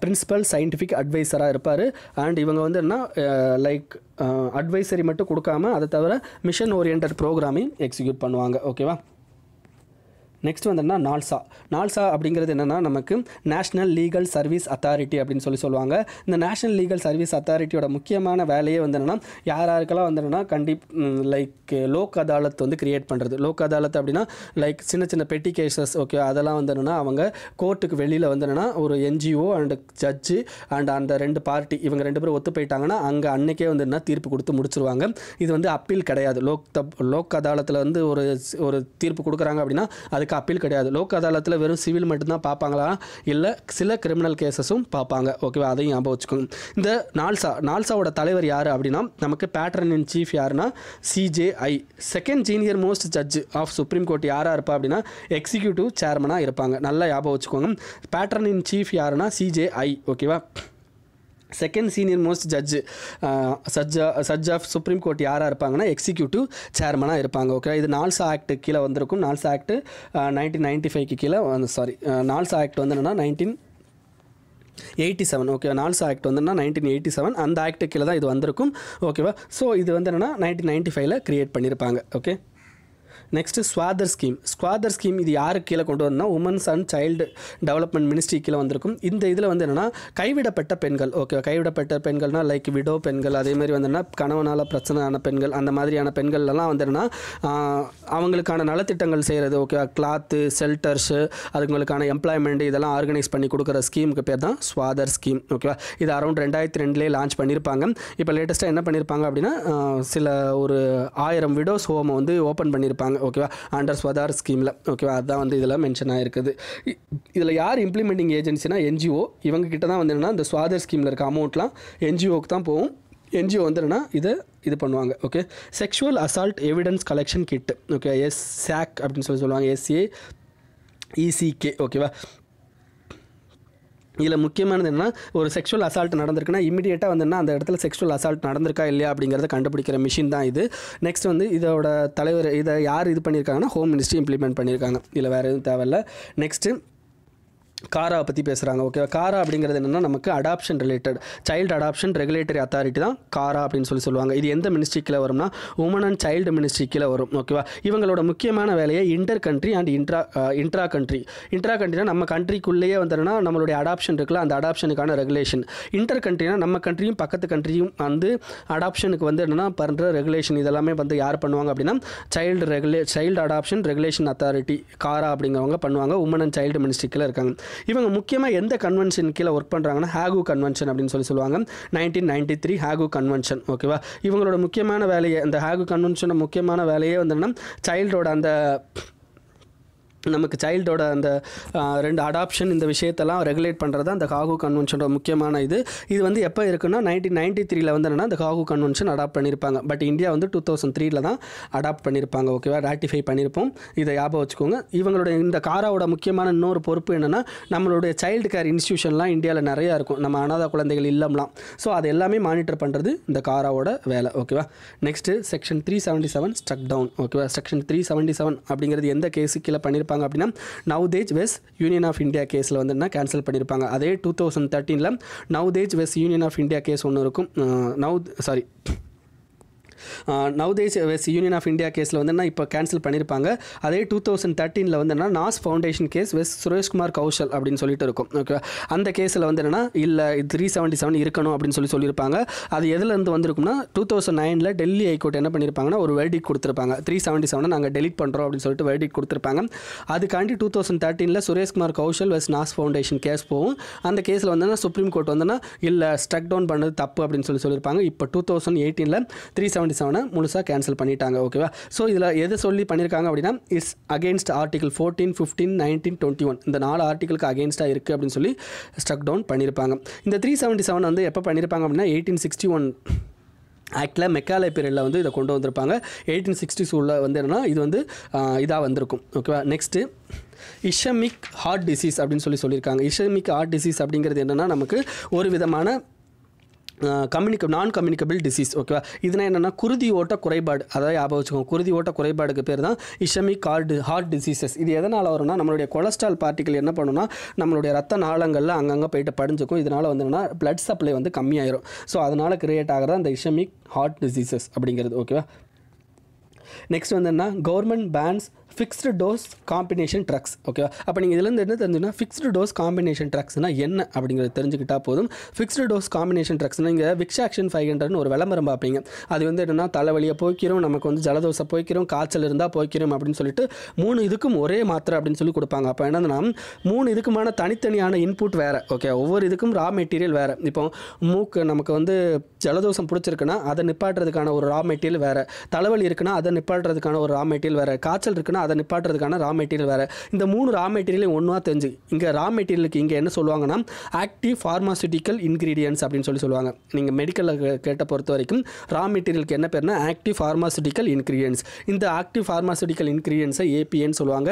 பிரின்சிபல் சயின்டிஃபிக் அட்வைசராக இருப்பார். அண்ட் இவங்க வந்து என்ன லைக் அட்வைசரி மட்டும் கொடுக்காம அதை தவிர மிஷன் ஓரியன்ட் ப்ரோக்ராமையும் எக்ஸிக்யூட் பண்ணுவாங்க ஓகேவா. நெக்ஸ்ட் வந்துன்னா நால்சா அப்படிங்கிறது என்னென்னா நமக்கு நேஷ்னல் லீகல் சர்வீஸ் அத்தாரிட்டி அப்படின்னு சொல்லுவாங்க. இந்த நேஷ்னல் லீகல் சர்வீஸ் அத்தாரிட்டியோட முக்கியமான வேலையே வந்து என்னென்னா யாருக்கெல்லாம் வந்து என்னென்னா லைக் லோக் அதாலத் வந்து கிரியேட் பண்ணுறது. லோக் அதாலத் அப்படின்னா லைக் சின்ன சின்ன பெட்டி கேசஸ் ஓகே அதெல்லாம் வந்து என்னென்னா அவங்க கோர்ட்டுக்கு வெளியில் வந்து என்னென்னா ஒரு என்ஜிஓ அண்ட் ஜட்ஜு அண்ட் அந்த 2 பார்ட்டி இவங்க 2 பேரும் ஒத்து போயிட்டாங்கன்னா அங்கே அன்னைக்கே வந்து என்ன தீர்ப்பு கொடுத்து முடிச்சிருவாங்க. இது வந்து அப்பீல் கிடையாது. லோக் அதாலத்தில் வந்து ஒரு தீர்ப்பு கொடுக்குறாங்க அப்படின்னா அதுக்கு அப்பீல் கிடையாது. லோக் அதாலத்தில் வெறும் சிவில் மட்டும்தான் பார்ப்பாங்களா இல்லை சில கிரிமினல் கேசஸும் பார்ப்பாங்க ஓகேவா, அதையும் ஞாபகம் வச்சுக்கோங்க. இந்த நால்சாவோட தலைவர் யார் அப்படின்னா நமக்கு பேட்ரன் இன் சீஃப் யாருன்னா CJI second senior most judge of Supreme Court யாராக இருப்பா அப்படின்னா எக்ஸிக்யூட்டிவ் சேர்மனாக இருப்பாங்க. நல்லா ஞாபகம் வச்சுக்கோங்க. பேட்ரன் இன் சீஃப் யாருன்னா CJI ஓகேவா. Second senior most judge of Supreme Court யாராக இருப்பாங்கன்னா எக்ஸிக்யூட்டிவ் சேர்மனாக இருப்பாங்க ஓகே. இது நால்சா ஆக்ட் கீழே வந்திருக்கும். நால்சா ஆக்ட் 1995க்கு கீழே நால்சா ஆக்ட் வந்து என்னென்னா 1987 ஓகே. நால்சா ஆக்ட் வந்து 1987 அந்த ஆக்ட் கீழே தான் இது வந்திருக்கும் ஓகேவா. ஸோ இது வந்து என்னென்னா 1995ல் கிரியேட் பண்ணியிருப்பாங்க ஓகே. நெக்ஸ்ட்டு ஸ்குவாதர் ஸ்கீம் இது யாருக்கு கீழே கொண்டு வரணும்னா women's and child development ministry கீழே வந்திருக்கும். இந்த இதில் வந்து என்னென்னா கைவிடப்பட்ட பெண்கள் ஓகே. கைவிடப்பட்ட பெண்கள்னால் லைக் விடோ பெண்கள் அதேமாதிரி வந்து என்ன கணவனால் பிரச்சனையான பெண்கள் அந்த மாதிரியான பெண்கள்லாம் வந்து என்னென்னா அவங்களுக்கான நலத்திட்டங்கள் செய்கிறது ஓகே. கிளாத்து ஷெல்டர்ஸு அதுங்களுக்கான எம்ப்ளாய்மெண்ட் இதெல்லாம் ஆர்கனைஸ் பண்ணி கொடுக்குற ஸ்கீமுக்கு பேர் தான் ஸ்வாதர் ஸ்கீம் ஓகேவா. இது அரௌண்ட் 2002 லான்ச் பண்ணியிருப்பாங்க. இப்போ லேட்டஸ்ட்டாக என்ன பண்ணியிருப்பாங்க அப்படின்னா சில ஒரு 1000 விடோஸ் ஹோமை வந்து ஓப்பன் பண்ணியிருப்பாங்க ஓகேவா அண்டர் ஸ்வாதார் ஸ்கீமில் ஓகேவா. அதுதான் வந்து இதில் மென்ஷன் ஆகிருக்குது. இதில் யார் இம்ப்ளிமெண்டிங் ஏஜென்சினா NGO. இவங்க கிட்ட தான் வந்து என்னென்னா இந்த ஸ்வாதர் ஸ்கீமில் இருக்க அமௌண்ட்லாம் NGOக்கு தான் போகும். NGO வந்து என்னென்னா இது பண்ணுவாங்க okay. Sexual assault evidence collection kit okay SAC அப்படின்னு சொல்லுவாங்க SAECK ஓகேவா. இதில் முக்கியமானது என்னன்னா ஒரு செக்ஷுவல் அசால்ட் நடந்திருக்குன்னா இமீடியட்டாக வந்து அந்த இடத்துல செக்ஷுவல் அசால்ட் நடந்திருக்கா இல்லையா அப்படிங்கிறத கண்டுபிடிக்கிற மிஷின் தான் இது. நெக்ஸ்ட் வந்து இதோட தலைவர் இதை யார் இது பண்ணியிருக்காங்கன்னா ஹோம் மினிஸ்ட்ரி இம்ப்ளிமெண்ட் பண்ணியிருக்காங்க. இதில் வேறு எதுவும் தேவையில்லை. நெக்ஸ்ட்டு காராவை பற்றி பேசுகிறாங்க ஓகே. காரா அப்படிங்கிறது என்னென்னா நமக்கு adoption related child adoption regulatory authority தான் காரா அப்படின்னு சொல்லுவாங்க. இது எந்த மினிஸ்ட்ரி கீழே வரும்னா உமன் அண்ட் சைல்டு மினிஸ்ட்ரி கீழே வரும் ஓகேவா. இவங்களோட முக்கியமான வேலையை இன்டர் கண்ட்ரி அண்ட் இன்ட்ரா கண்ட்ரினா நம்ம கண்ட்ரிக்குள்ளேயே வந்துன்னா நம்மளுடைய அடாப்ஷன் இருக்குல்ல அந்த அடாப்ஷனுக்கான ரெகுலேஷன். இன்டர் கண்ட்ரினா நம்ம கண்ட்ரியும் பக்கத்து கண்ட்ரியும் வந்து அடாப்ஷனுக்கு வந்து என்னென்னா பண்ணுற ரெகுலேஷன் இதெல்லாமே வந்து யார் பண்ணுவாங்க அப்படின்னா சைல்டு அடாப்ஷன் ரெகுலேஷன் அத்தாரிட்டி காரா அப்படிங்கிறவங்க பண்ணுவாங்க. உமன் அண்ட் சைல்டு மினிஸ்ட்ரி கீழே இருக்காங்க. இவங்க முக்கியமாக எந்த கன்வென்ஷன் கீழே ஒர்க் பண்ணுறாங்கன்னா ஹேகு கன்வென்ஷன் அப்படின்னு சொல்லுவாங்க. 1993 ஹேகு கன்வென்ஷன் ஓகேவா. இவங்களோட முக்கியமான வேலையை இந்த ஹேகு கன்வென்ஷனோட முக்கியமான வேலையே வந்து சைல்டோட அந்த நமக்கு சைல்டோட அந்த 2 அடாப்ஷன் இந்த விஷயத்தெல்லாம் ரெகுலேட் பண்ணுறது அந்த ஹாகு கன்வென்ஷனோட முக்கியமான இது வந்து எப்போ இருக்குன்னா 1993 வந்து என்னென்னா இந்த ஹாகு கன்வென்ஷன் அடாப்ட் பண்ணியிருப்பாங்க. பட் இந்தியா வந்து 2003 தான் அடாப்ட் பண்ணியிருப்பாங்க ஓகேவா. ராட்டிஃபை பண்ணியிருப்போம். இதை ஞாபகம் வச்சுக்கோங்க. இவங்களோட இந்த காராவோட முக்கியமான இன்னொரு பொறுப்பு என்னென்னா நம்மளுடைய சைல்டு கேர் இன்ஸ்டியூஷன்லாம் இந்தியாவில் நிறையா இருக்கும். நம்ம அனாதை குழந்தைகள் இல்லம்லாம். ஸோ அது எல்லாமே மானிட்டர் பண்ணுறது இந்த காராவோட வேலை ஓகேவா. நெக்ஸ்ட்டு செக்ஷன் 377 ஸ்ட்ரக் டவுன் ஓகேவா. செக்ஷன் 377 அப்படிங்கிறது எந்த கேஸு கீழே பண்ணியிருப்பாங்க அப்படின்னா நவ்தேஜ் வெஸ் யூனியன் ஆஃப் இந்தியா கேஸில் வந்து என்ன கேன்சல் பண்ணியிருப்பாங்க. அதே 2013 நவ்தேஜ் வெஸ் யூனியன் ஆஃப் இந்தியா கேஸ் ஒன்று இருக்கும். நவ்தேஜ் வெஸ் யூனியன் ஆஃப் இந்தியா கேஸில் வந்து இப்போ கேன்சல் பண்ணியிருப்பாங்க. அதே 2013 வந்து நாஸ் ஃபவுண்டேஷன் கேஸ் வெஸ் சுரேஷ்குமார் கௌஷல் அப்படின்னு சொல்லிட்டு இருக்கும் ஓகே. அந்த கேஸில் வந்து என்னன்னா இல்லை 377 இருக்கணும் அப்படின்னு சொல்லியிருப்பாங்க. அது எதுலேருந்து வந்திருக்கும்னா 2009 டெல்லி ஹைகோர்ட் என்ன பண்ணியிருப்பாங்கன்னா ஒரு வெர்டிக் கொடுத்துருப்பாங்க. 377 நாங்கள் டெலிட் பண்ணுறோம் அப்படின்னு சொல்லிட்டு வெர்டிக் கொடுத்துருப்பாங்க. அதுக்காண்டி 2013 சுரேஷ்குமார் கௌஷல் வெஸ் நாஸ் ஃபவுண்டேஷன் கேஸ் போகும். அந்த கேஸில் வந்து சுப்ரீம் கோர்ட் வந்து இல்லை ஸ்ட்ரக் டவுன் பண்ணது தப்பு அப்படின்னு சொல்லியிருப்பாங்க. இப்போ 2018 377 முழுசாக கேன்சல் பண்ணிட்டாங்க ஓகேவா. ஸோ இதில் எது சொல்லி பண்ணியிருக்காங்க அப்படின்னா இட்ஸ் அகேன்ஸ்ட் ஆர்டிகல் 14, 15, 19, 21 இந்த 4 ஆர்டிகளுக்கு அகேன்ஸ்டாக இருக்குது அப்படின்னு சொல்லி ஸ்ட்ரக் டவுன் பண்ணியிருப்பாங்க. இந்த 377 வந்து எப்போ பண்ணியிருப்பாங்க அப்படின்னா 1861 ஆக்டில் மெக்காலே பீரியடில் வந்து இதை கொண்டு வந்திருப்பாங்க. 1860s வந்து என்னென்னா இது வந்து இதாக வந்திருக்கும் ஓகேவா. நெக்ஸ்ட்டு இஷமிக் ஹார்ட் டிசீஸ் அப்படின்னு சொல்லியிருக்காங்க. இஷமிக் ஹார்ட் டிசீஸ் அப்படிங்கிறது என்னென்னா நமக்கு ஒரு விதமான நான் கம்யூனிகபிள் டிசீஸ் ஓகேவா. இதுனா என்னென்னா குருதி ஓட்ட குறைபாடு. அதாவது ஞாபகம் வச்சுக்கோங்க. குருதி ஓட்ட குறைபாடுக்கு பேர் தான் இஷமிக் ஹார்ட் டிசீசஸ். இது எதனால் வரும்னா நம்மளுடைய கொலஸ்ட்ரால் பார்ட்டிகள் என்ன பண்ணுன்னா நம்மளுடைய ரத்த நாளங்களில் அங்கங்கே போயிட்டு படிஞ்சுக்கும். இதனால் வந்து என்னென்னா பிளட் சப்ளை வந்து கம்மியாயிரும். ஸோ அதனால் கிரியேட் ஆகிறது அந்த இஷமிக் ஹார்ட் டிசீசஸ் அப்படிங்கிறது ஓகேவா. நெக்ஸ்ட் வந்து என்ன government bans fixed dose combination drugs. ஓகேவா, அப்போ நீங்கள் இதுலேருந்து என்ன தெரிஞ்சுன்னா ஃபிக்ஸ்டு டோஸ் காம்பினேஷன் ட்ரக்ஸ்னால் என்ன அப்படிங்கிறது தெரிஞ்சுக்கிட்டால் போதும். ஃபிக்ஸ்டு டோஸ் காம்பினேஷன் ட்ரக்ஸ்னால் நீங்கள் விக்ஸாக்ஷன் 500ன்னு ஒரு விளம்பரம் பார்ப்பீங்க. அது வந்து என்னென்னா தலைவலியை போய்க்கிறோம், நமக்கு வந்து ஜலதோஷம் போய்க்கிறோம், காய்ச்சல் இருந்தால் போய்க்கிறோம் அப்படின்னு சொல்லிட்டு 3 இதுக்கும் ஒரே மாத்திரை அப்படின்னு சொல்லி கொடுப்பாங்க. அப்போ என்னன்னா 3 இதுக்குமான தனித்தனியான இன்புட் வேறு. ஓகே, ஒவ்வொரு இதுக்கும் ரா மெட்டீரியல் வேறு. இப்போ மூக்கு நமக்கு வந்து ஜலதோஷம் பிடிச்சிருக்குன்னா அதை நிப்பாட்டுறதுக்கான ஒரு ரா மெட்டீரியல் வேறு, தலைவலி இருக்குன்னா அதை நிப்பாட்டுறதுக்கான ஒரு ரா மெட்டீரியல் வேறு, காய்ச்சல் இருக்குன்னா அதை நிப்பாட்டுறதுக்கான ரா மெட்டீரியல் வேறு. இந்த 3 ரா மெட்டீரியலையும் ஒன்றா தெரிஞ்சு இங்கே ரா மெட்டீரியலுக்கு இங்கே என்ன சொல்லுவாங்கன்னா ஆக்டிவ் ஃபார்மாசூட்டிக்கல் இன்க்ரீடியன்ட்ஸ் அப்படின்னு சொல்லுவாங்க. நீங்கள் மெடிக்கலில் கேட்ட பொறுத்த வரைக்கும் ரா மெட்டீரியலுக்கு என்ன பேர்னா ஆக்டிவ் ஃபார்மாசூட்டிக்கல் இன்க்ரீடியன்ட்ஸ். இந்த ஆக்டிவ் ஃபார்மாசூட்டிக்கல் இன்க்ரீடியன்ட்ஸை ஏபின்னு சொல்லுவாங்க,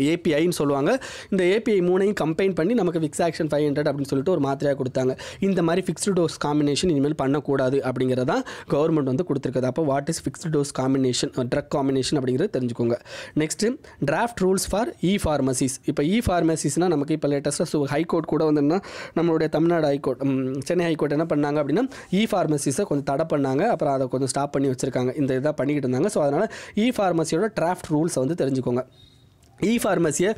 ஏபிஐன்னு சொல்லுவாங்க. இந்த ஏபிஐ 3ஐயும் கம்பைன் பண்ணி நமக்கு விக்ஸாக்ஷன் 500 அப்படின்னு சொல்லிட்டு ஒரு மாத்திரையாக கொடுத்தாங்க. இந்த மாதிரி ஃபிக்ஸ்டு டோஸ் காம்பினேஷன் இனிமேல் பண்ணக்கூடாது அப்படிங்கிறதான் கவர்மெண்ட் வந்து கொடுத்துருக்குது. அப்போ what is fixed dose combination, drug combination அப்படிங்கிறது தெரிஞ்சுக்கோங்க. Next draft rules for e-pharmacies. இப்போ இ-ஃபார்மசிஸ்னால் நமக்கு இப்போ லேட்டஸ்ட்டாக ஹைகோர்ட் கூட வந்துன்னா நம்மளுடைய தமிழ்நாடு ஹைகோர்ட், சென்னை ஹைகோர்ட் என்ன பண்ணாங்க அப்படின்னா இ-ஃபார்மசிஸை கொஞ்சம் தடை பண்ணாங்க, அப்புறம் அதை கொஞ்சம் ஸ்டாப் பண்ணி வச்சுருக்காங்க. இந்த இதாக பண்ணிக்கிட்டு இருந்தாங்க. ஸோ அதனால் இ-ஃபார்மசியோட டிராஃப்ட் ரூல்ஸை வந்து தெரிஞ்சுக்கோங்க. இ-ஃபார்மசியை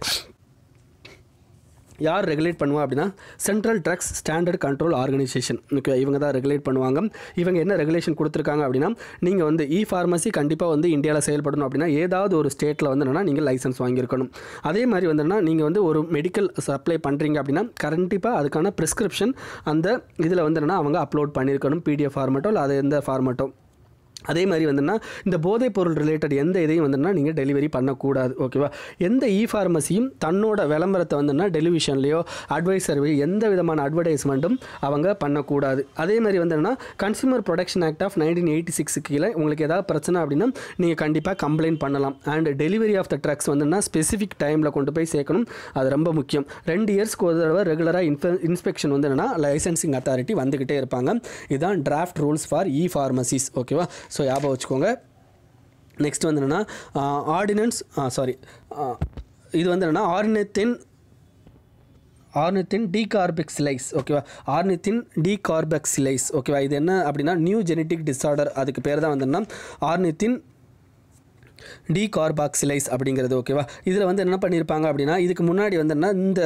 யார் ரெகுலேட் பண்ணுவா அப்படின்னா central drugs standard control organisation. Okay, இவங்க தான் ரெகுலேட் பண்ணுவாங்க. இவங்க என்ன ரெகுலேஷன் கொடுத்துருக்காங்க அப்படின்னா நீங்கள் வந்து இ-ஃபார்மசி கண்டிப்பாக வந்து இந்தியாவில் செயல்படணும் அப்படின்னா ஏதாவது ஒரு ஸ்டேட்டில் வந்து என்னென்னா நீங்கள் லைசன்ஸ் வாங்கியிருக்கணும். அதே மாதிரி வந்துன்னா நீங்கள் வந்து ஒரு மெடிக்கல் சப்ளை பண்ணுறீங்க அப்படின்னா கண்டிப்பாக அதுக்கான ப்ரிஸ்கிரிப்ஷன் அந்த இதில் வந்து என்னென்னா அவங்க அப்லோட் பண்ணியிருக்கணும், பிடிஎஃப் ஃபார்மேட்டோ இல்லை அது எந்த ஃபார்மேட்டோ. அதே மாதிரி வந்துன்னா இந்த போதைப் பொருள் ரிலேட்டட் எந்த இதையும் வந்துன்னா நீங்கள் டெலிவரி பண்ணக்கூடாது. ஓகேவா, எந்த இ-ஃபார்மசியும் தன்னோட விளம்பரத்தை வந்துன்னா டெலிவிஷன்லேயோ அட்வைசர்லையோ எந்த விதமான அட்வர்டைஸ்மெண்ட்டும் அவங்க பண்ணக்கூடாது. அதே மாதிரி வந்துன்னா கன்சூமர் ப்ரொடக்ஷன் ஆக்ட் ஆஃப் 1986 கீழே உங்களுக்கு ஏதாவது பிரச்சனை அப்படின்னா நீங்கள் கண்டிப்பாக கம்ப்ளைண்ட் பண்ணலாம். And delivery of the drugs வந்துன்னா ஸ்பெசிஃபிக் டைமில் கொண்டு போய் சேர்க்கணும், அது ரொம்ப முக்கியம். 2 இயர்ஸ்க்கு ஒரு தடவை ரெகுலராக இன்ஸ்பெக்ஷன் வந்து என்னென்னா லைசன்சிங் அத்தாரிட்டி வந்துக்கிட்டே இருப்பாங்க. இதுதான் டிராஃப்ட் ரூல்ஸ் ஃபார் இ-ஃபார்மசிஸ். ஓகேவா, ஸோ ஞாபகம் வச்சுக்கோங்க. நெக்ஸ்ட் வந்து என்னென்னா இது வந்து என்னென்னா ஆர்னித்தின் டீகார்பாக்சிலேஸ். ஓகேவா, ஆர்னித்தின் டீகார்பாக்சிலேஸ். ஓகேவா, இது என்ன அப்படின்னா நியூ ஜெனட்டிக் டிஸார்டர், அதுக்கு பேர் தான் வந்து என்னன்னா ஆர்னித்தின் டீகார்பாக்சிலேஸ் அப்படிங்கிறது. ஓகேவா, இதில் வந்து என்ன பண்ணியிருப்பாங்க அப்படின்னா இதுக்கு முன்னாடி வந்துன்னா இந்த